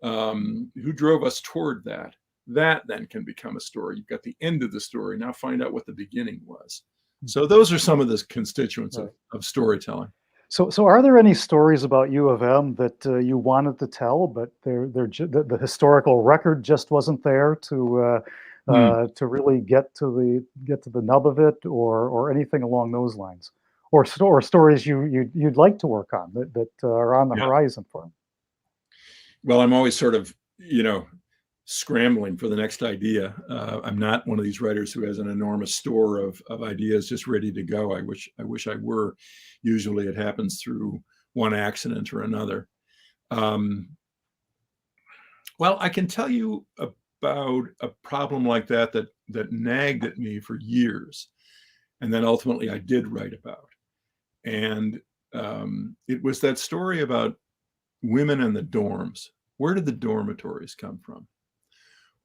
Who drove us toward that? That then can become a story. You've got the end of the story. Now find out what the beginning was. So those are some of the constituents of storytelling. So are there any stories about U of M that you wanted to tell, but the historical record just wasn't there to really get to the nub of it, or anything along those lines, or stories you'd like to work on that are on the horizon for them? Well, I'm always sort of, scrambling for the next idea. I'm not one of these writers who has an enormous store of ideas just ready to go. I wish I were. Usually it happens through one accident or another. Well, I can tell you about a problem like that nagged at me for years, and then ultimately I did write about. And it was that story about women in the dorms. Where did the dormitories come from?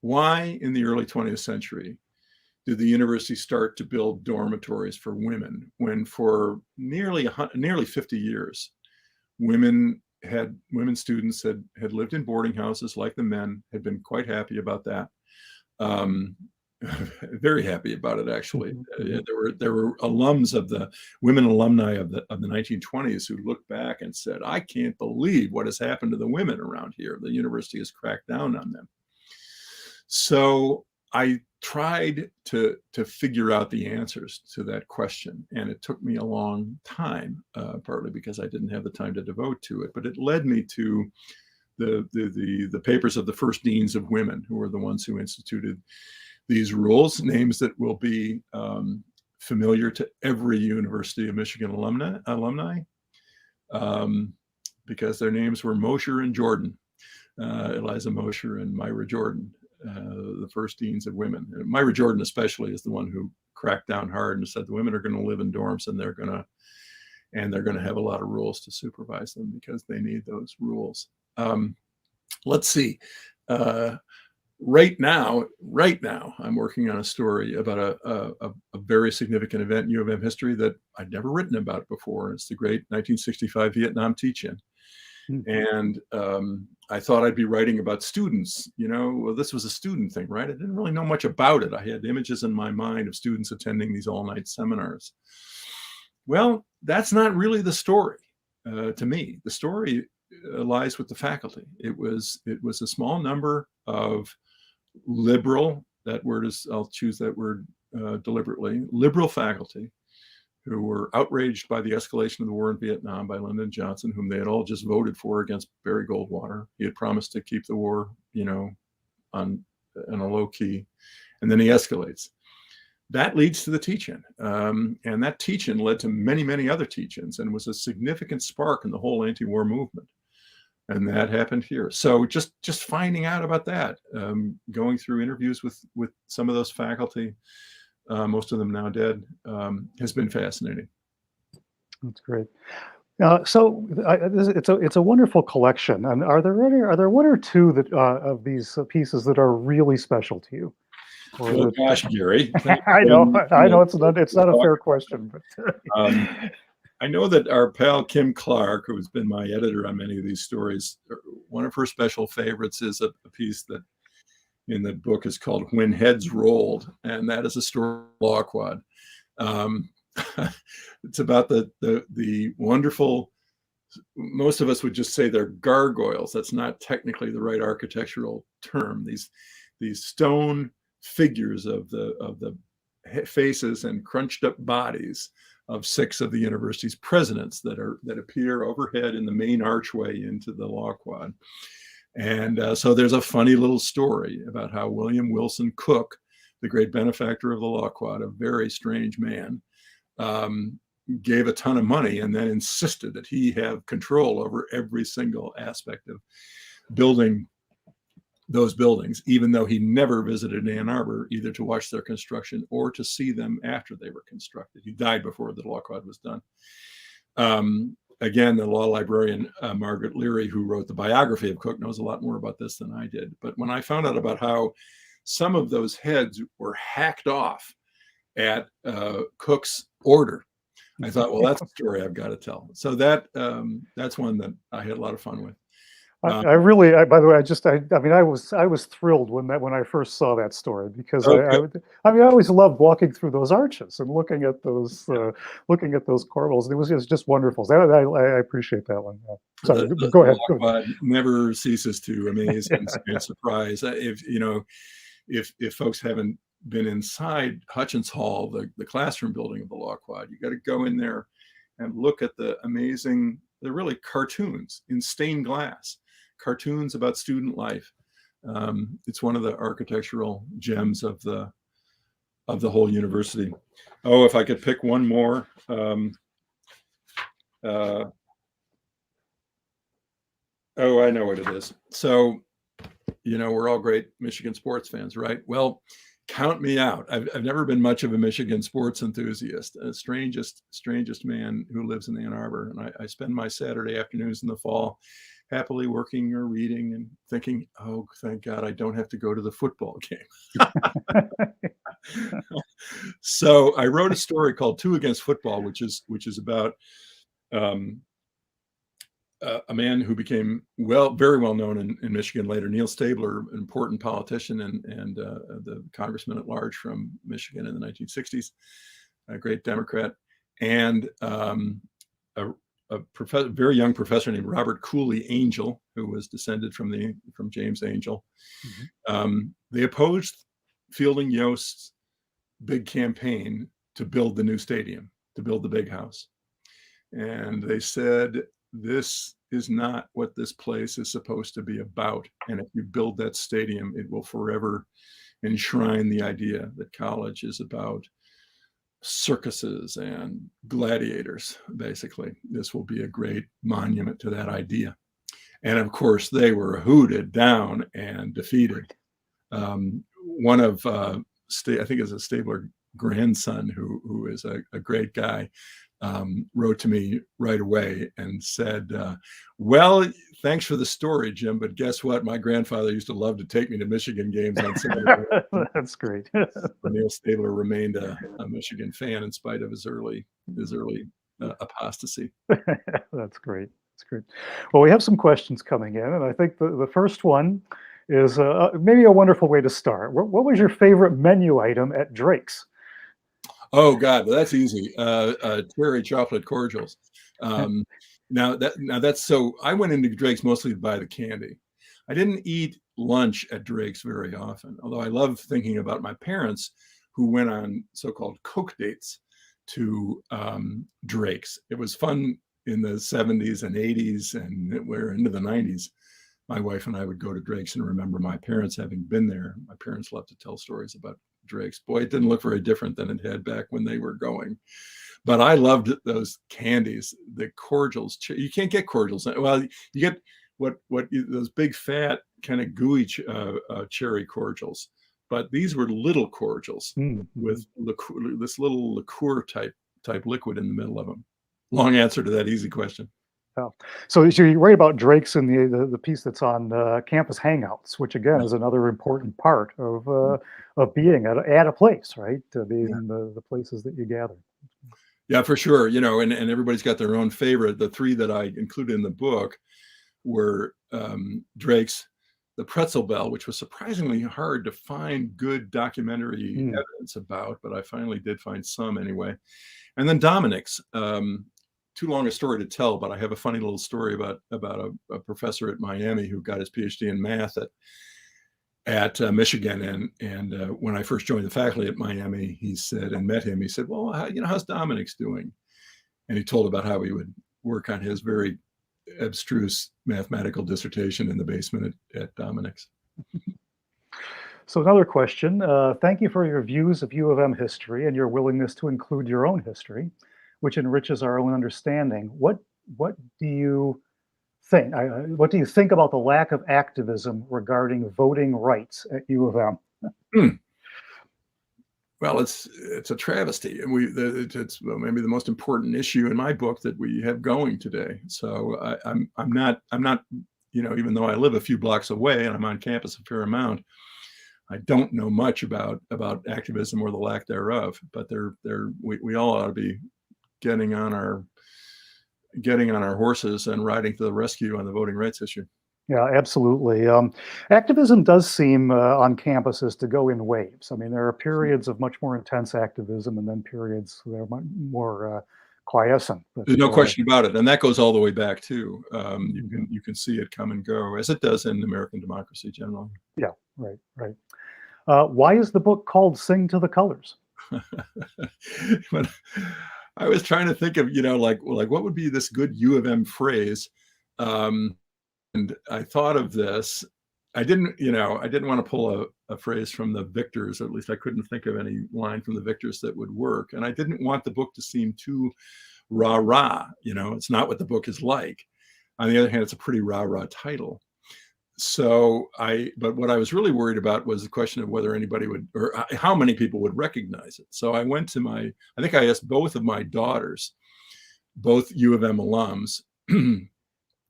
Why, in the early 20th century, did the university start to build dormitories for women when for nearly 50 years, women students had lived in boarding houses like the men, had been quite happy about that. Very happy about it, actually. There were alums of the women alumni of the 1920s who looked back and said, I can't believe what has happened to the women around here. The university has cracked down on them. So I tried to figure out the answers to that question, and it took me a long time, partly because I didn't have the time to devote to it, but it led me to the papers of the first deans of women, who were the ones who instituted these rules, names that will be familiar to every University of Michigan alumni, because their names were Mosher and Jordan, Eliza Mosher and Myra Jordan. The first deans of women. Myra Jordan especially is the one who cracked down hard and said the women are going to live in dorms, and they're going to have a lot of rules to supervise them because they need those rules. Let's see. Right now, I'm working on a story about a very significant event in U of M history that I'd never written about before. It's the great 1965 Vietnam teach-in. And I thought I'd be writing about students. Well, this was a student thing, right? I didn't really know much about it. I had images in my mind of students attending these all-night seminars. Well, that's not really the story to me. The story lies with the faculty. It was a small number of liberal, I'll choose that word deliberately, liberal faculty who were outraged by the escalation of the war in Vietnam by Lyndon Johnson, whom they had all just voted for against Barry Goldwater. He had promised to keep the war, on a low key, and then he escalates. That leads to the teach-in, and that teach-in led to many, many other teach-ins, and was a significant spark in the whole anti-war movement. And that happened here. So just finding out about that, going through interviews with some of those faculty, most of them now dead, has been fascinating. That's great. So it's a wonderful collection. And are there one or two that of these pieces that are really special to you? Oh gosh, Gary. I know it's not a fair question, but I know that our pal Kim Clark, who has been my editor on many of these stories, one of her special favorites is a piece that in the book is called When Heads Rolled, and that is a story of law quad. It's about the wonderful, most of us would just say they're gargoyles. That's not technically the right architectural term. These stone figures of the faces and crunched up bodies of 6 of the university's presidents that appear overhead in the main archway into the law quad. And so there's a funny little story about how William Wilson Cook, the great benefactor of the law quad, a very strange man, gave a ton of money and then insisted that he have control over every single aspect of building those buildings, even though he never visited Ann Arbor either to watch their construction or to see them after they were constructed. He died before the law quad was done. Again, the law librarian, Margaret Leary, who wrote the biography of Cook, knows a lot more about this than I did. But when I found out about how some of those heads were hacked off at Cook's order, I thought, well, that's a story I've got to tell. So that's one that I had a lot of fun with. I really, by the way, I mean, I was thrilled when I first saw that story, because I mean, I always loved walking through those arches and looking at those corbels. It was just wonderful. I appreciate that one. Sorry, go ahead. Never ceases to amaze and surprise. If folks haven't been inside Hutchins Hall, the classroom building of the law quad, you got to go in there and look at the amazing. They're really cartoons in stained glass. Cartoons about student life. It's one of the architectural gems of the whole university. Oh, if I could pick one more. Oh, I know what it is. So, we're all great Michigan sports fans, right? Well, count me out. I've never been much of a Michigan sports enthusiast. Strangest man who lives in Ann Arbor, and I spend my Saturday afternoons in the fall happily working or reading and thinking, oh, thank God I don't have to go to the football game. So I wrote a story called Two Against Football, which is about a man who became very well known in Michigan later, Neil Stabler, an important politician and the congressman at large from Michigan in the 1960s, a great Democrat, and a very young professor named Robert Cooley Angell, who was descended from James Angell. Mm-hmm. They opposed Fielding Yost's big campaign to build the new stadium, to build the big house. And they said, this is not what this place is supposed to be about. And if you build that stadium, it will forever enshrine the idea that college is about circuses and gladiators. Basically, this will be a great monument to that idea. And of course, they were hooted down and defeated. One of, I think it's a Stabler grandson, who is a great guy, wrote to me right away and said, well, thanks for the story, Jim, but guess what? My grandfather used to love to take me to Michigan games on Saturday. That's great. Neil Stabler remained a Michigan fan in spite of his early apostasy. That's great. That's great. Well, we have some questions coming in, and I think the first one is maybe a wonderful way to start. What was your favorite menu item at Drake's? Oh God, well, that's easy. Cherry chocolate cordials. Now that's so. I went into Drake's mostly to buy the candy. I didn't eat lunch at Drake's very often, although I love thinking about my parents who went on so-called Coke dates to Drake's. It was fun in the 70s and 80s, and we're into the 90s. My wife and I would go to Drake's and remember my parents having been there. My parents loved to tell stories about Drake's. Boy, it didn't look very different than it had back when they were going. But I loved those candies, the cordials. You can't get cordials. Well, you get those big fat kind of gooey cherry cordials. But these were little cordials with this little liqueur type liquid in the middle of them. Long answer to that easy question. Oh. So you write about Drake's in the piece that's on campus hangouts, which again is another important part of being at a place, right? Being in the places that you gather. Yeah, for sure. And everybody's got their own favorite. The three that I included in the book were Drake's, the Pretzel Bell, which was surprisingly hard to find good documentary evidence about, but I finally did find some anyway. And then Dominic's. Too long a story to tell, but I have a funny little story about a professor at Miami who got his PhD in math at Michigan, and when I first joined the faculty at Miami, he said, and met him, he said, "Well, how's Dominic's doing?" And he told about how he would work on his very abstruse mathematical dissertation in the basement at Dominic's. So another question. Thank you for your views of U of M history and your willingness to include your own history, which enriches our own understanding. What do you think? What do you think about the lack of activism regarding voting rights at U of M? Hmm. Well, it's a travesty, and it's maybe the most important issue in my book that we have going today. So I'm not even though I live a few blocks away and I'm on campus a fair amount, I don't know much about activism or the lack thereof. But we all ought to be getting on our horses and riding to the rescue on the voting rights issue. Yeah, absolutely. Activism does seem on campuses to go in waves. I mean, there are periods of much more intense activism, and then periods that are much more quiescent. But There's no question about it, and that goes all the way back too. You can see it come and go, as it does in American democracy generally. yeah, right. Why is the book called "Sing to the Colors"? But I was trying to think of like what would be this good U of M phrase. And I thought of this. I didn't want to pull a phrase from the Victors, or at least I couldn't think of any line from the Victors that would work. And I didn't want the book to seem too rah-rah. It's not what the book is like. On the other hand, it's a pretty rah-rah title. But what I was really worried about was the question of whether anybody would, or how many people would recognize it. So I went to I think I asked both of my daughters, both U of M alums,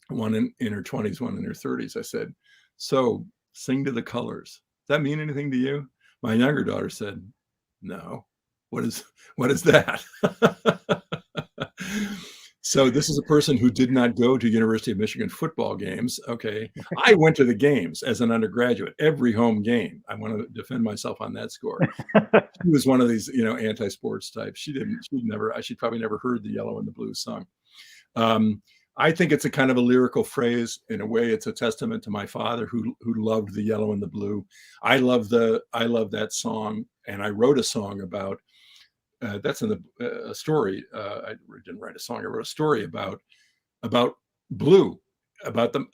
one in her 20s, one in her 30s. I said, "So Sing to the Colors. Does that mean anything to you?" My younger daughter said, "No. What is that?" So this is a person who did not go to University of Michigan football games. Okay. I went to the games as an undergraduate, every home game. I want to defend myself on that score. She was one of these, anti-sports types. She'd probably never heard the Yellow and the Blue sung. I think it's a kind of a lyrical phrase. In a way, it's a testament to my father who loved the Yellow and the Blue. I love that song, and I wrote a song about. That's in a story. I didn't write a song. I wrote a story about blue, about the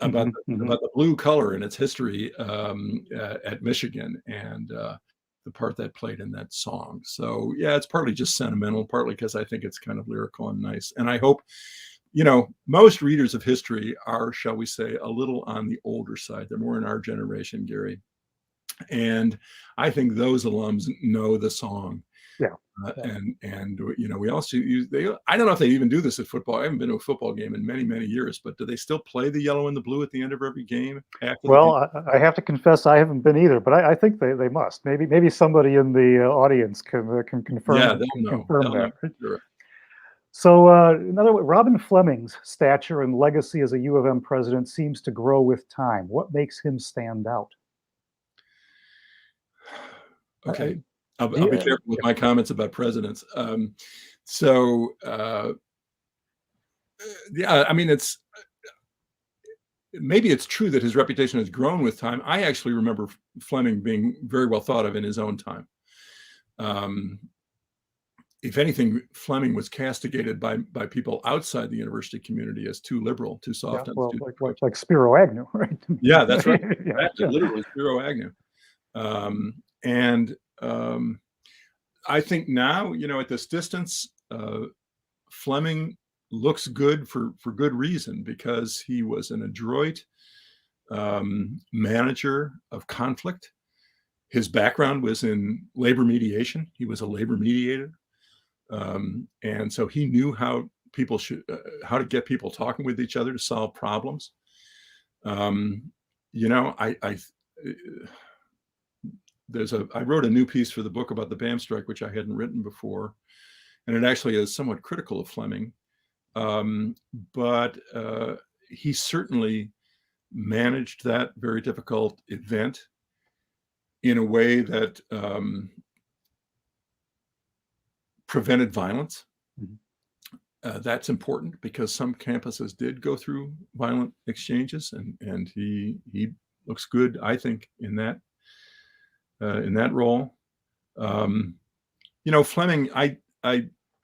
blue color and its history at Michigan, and the part that played in that song. So yeah, it's partly just sentimental, partly because I think it's kind of lyrical and nice. And I hope, most readers of history are, shall we say, a little on the older side. They're more in our generation, Gary. And I think those alums know the song. Yeah. And we also use I don't know if they even do this at football. I haven't been to a football game in many, many years, but do they still play the Yellow and the Blue at the end of every game? Well, I have to confess I haven't been either, but I think they must. Maybe somebody in the audience can confirm. Yeah, they'll know. That. Sure. So, in other words, Robin Fleming's stature and legacy as a U of M president seems to grow with time. What makes him stand out? Okay. I'll be careful with my comments about presidents. Yeah, I mean, maybe it's true that his reputation has grown with time. I actually remember Fleming being very well thought of in his own time. If anything, Fleming was castigated by people outside the university community as too liberal, too soft. Yeah, well, like Spiro Agnew, right? Yeah, that's right. Yeah. Literally Spiro Agnew. I think now, at this distance, Fleming looks good for good reason, because he was an adroit manager of conflict. His background was in labor mediation. He was a labor mediator. And so he knew how to get people talking with each other to solve problems. I wrote a new piece for the book about the BAM strike, which I hadn't written before, and it actually is somewhat critical of Fleming. But he certainly managed that very difficult event in a way that prevented violence. That's important because some campuses did go through violent exchanges, and he looks good, I think, in that in that role. Fleming, I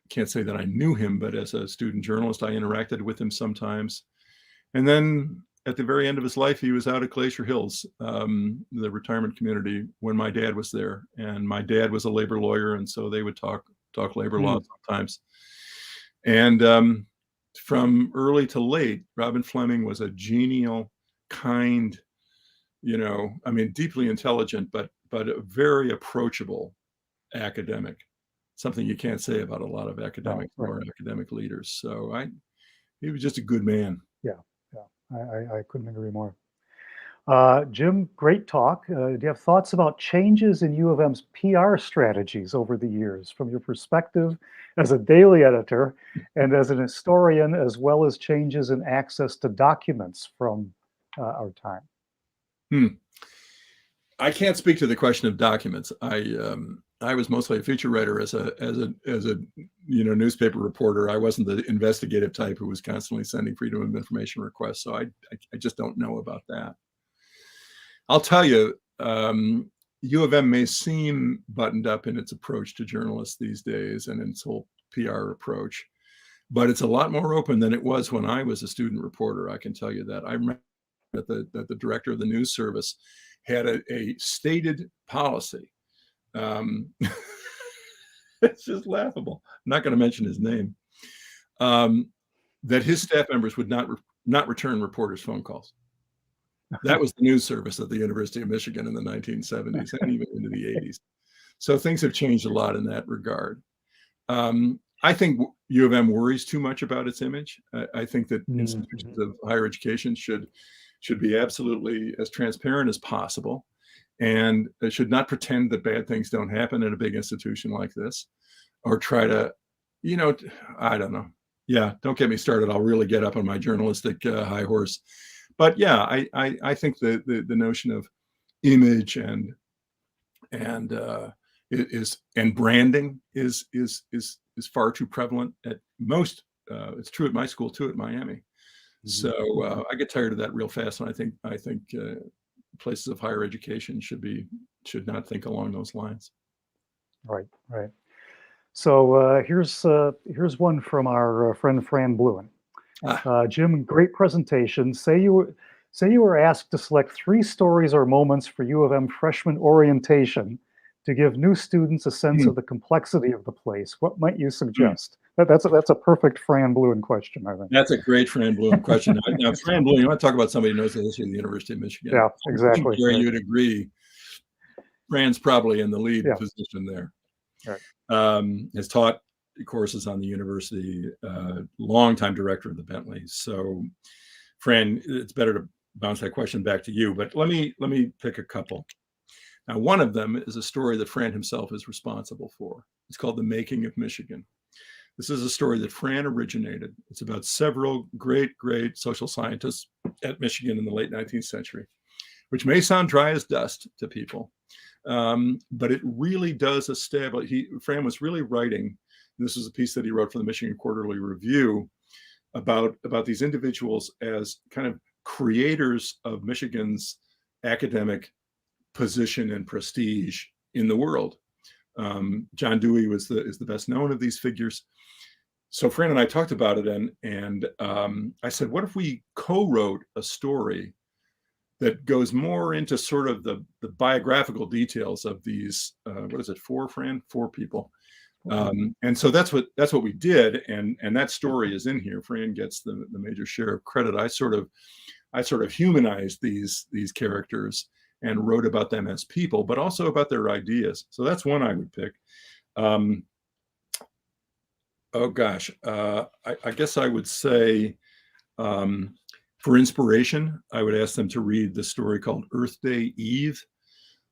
can't say that I knew him, but as a student journalist, I interacted with him sometimes. And then at the very end of his life, he was out at Glacier Hills, the retirement community, when my dad was there. And my dad was a labor lawyer, and so they would talk labor law sometimes. And from early to late, Robin Fleming was a genial, kind, deeply intelligent, but a very approachable academic. Something you can't say about a lot of academics or academic leaders. So he was just a good man. Yeah. I couldn't agree more. Jim, great talk. Do you have thoughts about changes in U of M's PR strategies over the years from your perspective as a daily editor and as an historian, as well as changes in access to documents from our time? I can't speak to the question of documents. I was mostly a feature writer as a newspaper reporter. I wasn't the investigative type who was constantly sending Freedom of Information requests. So I just don't know about that. I'll tell you, U of M may seem buttoned up in its approach to journalists these days and in its whole PR approach, but it's a lot more open than it was when I was a student reporter. I can tell you that. I remember that the director of the news service had a stated policy. It's just laughable. I'm not going to mention his name. That his staff members would not return reporters' phone calls. That was the news service at the University of Michigan in the 1970s and even into the 80s. So things have changed a lot in that regard. I think U of M worries too much about its image. I think that institutions of higher education should be absolutely as transparent as possible, and it should not pretend that bad things don't happen in a big institution like this, or try to, I don't know. Yeah, don't get me started. I'll really get up on my journalistic high horse. But yeah, I think the notion of image and branding is far too prevalent at most. It's true at my school too, at Miami. So I get tired of that real fast, and I think places of higher education should not think along those lines. Right. So here's one from our friend Fran Bluen. Jim, great presentation. Say you were asked to select 3 stories or moments for U of M freshman orientation to give new students a sense of the complexity of the place. What might you suggest? That's a perfect Fran Bluen question, I think. That's a great Fran Bluen question. Now, Fran Bluen, you want to talk about somebody who knows the history of the University of Michigan? Yeah, exactly. Gary, you'd agree. Fran's probably in the lead position there. Right. Has taught courses on the university, longtime director of the Bentley. So, Fran, it's better to bounce that question back to you. But let me pick a couple. Now, one of them is a story that Fran himself is responsible for. It's called The Making of Michigan. This is a story that Fran originated. It's about several great social scientists at Michigan in the late 19th century, which may sound dry as dust to people, but it really does establish. Fran was really writing. This is a piece that he wrote for the Michigan Quarterly Review about these individuals as kind of creators of Michigan's academic position and prestige in the world. John Dewey is the best known of these figures. So Fran and I talked about it, and I said, what if we co-wrote a story that goes more into sort of the biographical details of these, what is it, 4, Fran? 4 people. And so that's what we did, and that story is in here. Fran gets the major share of credit. I sort of humanized these characters and wrote about them as people, but also about their ideas. So that's one I would pick. Oh gosh, I guess I would say, for inspiration, I would ask them to read the story called Earth Day Eve.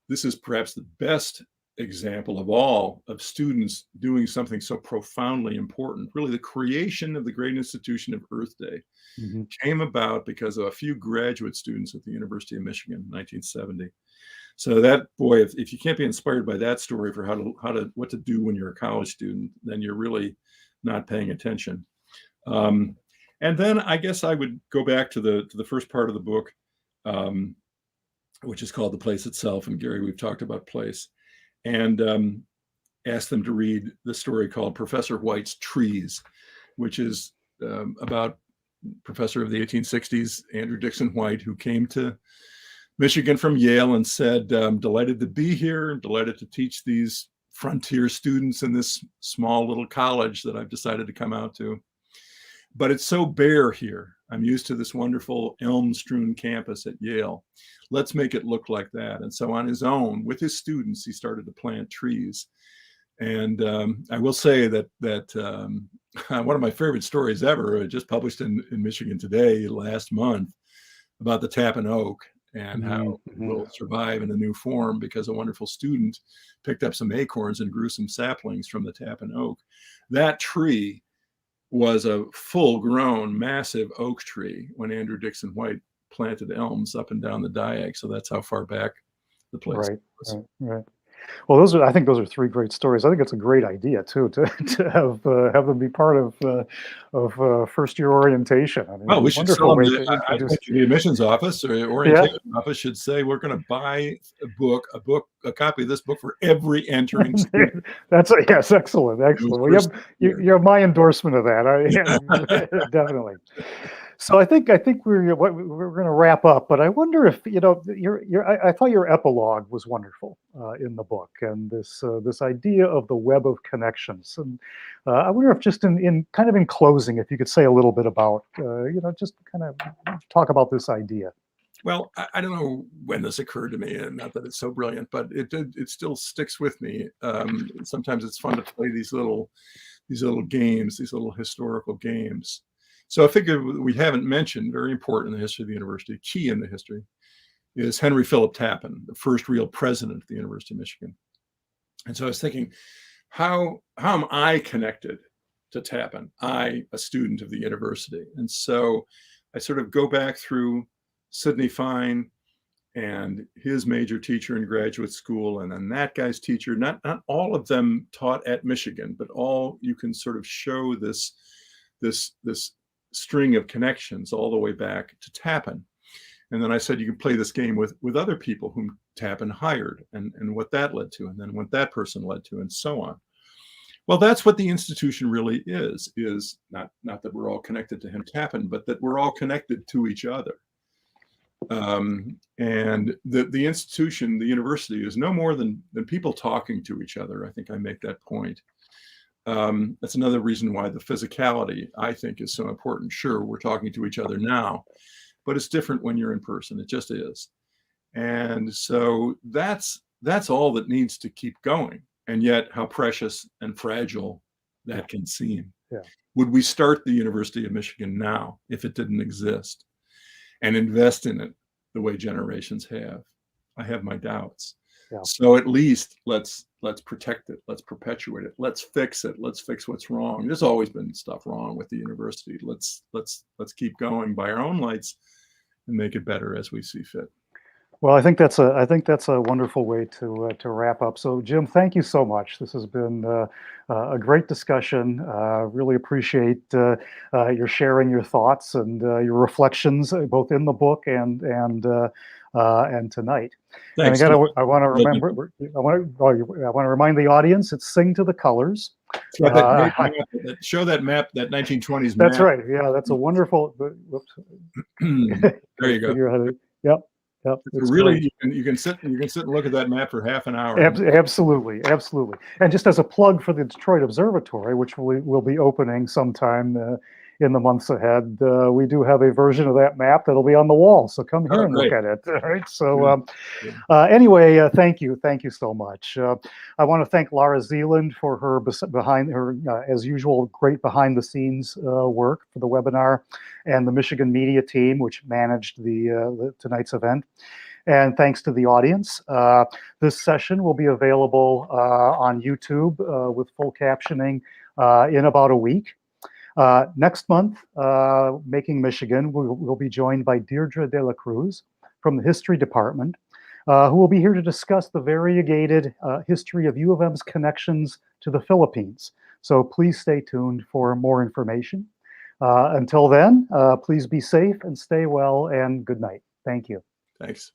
This is perhaps the best example of all of students doing something so profoundly important. Really, the creation of the great institution of Earth Day came about because of a few graduate students at the University of Michigan in 1970. So that, boy, if you can't be inspired by that story for what to do when you're a college student, then you're really not paying attention. And then I guess I would go back to the first part of the book. which is called The Place Itself. And Gary, we've talked about place. And asked them to read the story called Professor White's Trees, which is about professor of the 1860s, Andrew Dixon White, who came to Michigan from Yale and said, "I'm delighted to be here. I'm delighted to teach these frontier students in this small little college that I've decided to come out to. But it's so bare here. I'm used to this wonderful elm-strewn campus at Yale. Let's make it look like that." And so on his own, with his students, he started to plant trees. And I will say that one of my favorite stories ever, just published in Michigan Today last month, about the Tappan oak and how it will survive in a new form because a wonderful student picked up some acorns and grew some saplings from the Tappan oak. That tree was a full-grown, massive oak tree when Andrew Dixon White planted elms up and down the Diag. So that's how far back the place was. Right. Well, I think those are three great stories. I think it's a great idea too to have them be part of first year orientation. I mean, Well, we should sell them. I introduce. think the admissions office or orientation office should say we're going to buy a copy of this book for every entering student. Yes, excellent. Well, you have my endorsement of that. Definitely. So I think we're going to wrap up, but I wonder if I thought your epilogue was wonderful in the book, and this idea of the web of connections, and I wonder if just in closing, if you could say a little bit about just kind of talk about this idea. Well, I don't know when this occurred to me, and not that it's so brilliant, but it still sticks with me. Sometimes it's fun to play these little games, these little historical games. So I figure we haven't mentioned, very important in the history of the university, key in the history, is Henry Philip Tappan, the first real president of the University of Michigan. And so I was thinking, how am I connected to Tappan? I, a student of the university. And so I sort of go back through Sidney Fine and his major teacher in graduate school, and then that guy's teacher. Not all of them taught at Michigan, but all you can sort of show this string of connections all the way back to Tappan. And then I said, you can play this game with other people whom Tappan hired and what that led to, and then what that person led to, and so on. Well, that's what the institution really is not that we're all connected to him, Tappan, but that we're all connected to each other. And the institution, the university, is no more than people talking to each other. I think I make that point. That's another reason why the physicality, I think, is so important. Sure, we're talking to each other now, but it's different when you're in person. It just is. And so that's all that needs to keep going. And yet how precious and fragile that can seem. Yeah. Would we start the University of Michigan now if it didn't exist and invest in it the way generations have? I have my doubts. Yeah. So at least let's protect it. Let's perpetuate it. Let's fix it. Let's fix what's wrong. There's always been stuff wrong with the university. Let's keep going by our own lights and make it better as we see fit. Well, I think that's a wonderful way to wrap up. So, Jim, thank you so much. This has been a great discussion. Really appreciate your sharing your thoughts and your reflections, both in the book and tonight. Thanks. And again, I want to remind the audience, it's Sing to the Colors. Show that map, that 1920s map. That's right. Yeah, that's a wonderful. Whoops. There you go. Yep. It's really, you can sit and look at that map for half an hour. Absolutely. And just as a plug for the Detroit Observatory, which we'll be opening sometime in the months ahead, we do have a version of that map that'll be on the wall. So come here and look at it. All right. So anyway, thank you so much. I want to thank Lara Zealand for her as usual, great behind the scenes work for the webinar, and the Michigan media team, which managed the tonight's event. And thanks to the audience. This session will be available on YouTube with full captioning in about a week. Next month, Making Michigan, we'll be joined by Deirdre De La Cruz from the History Department, who will be here to discuss the variegated history of U of M's connections to the Philippines. So please stay tuned for more information. Until then, please be safe and stay well, and good night. Thank you. Thanks.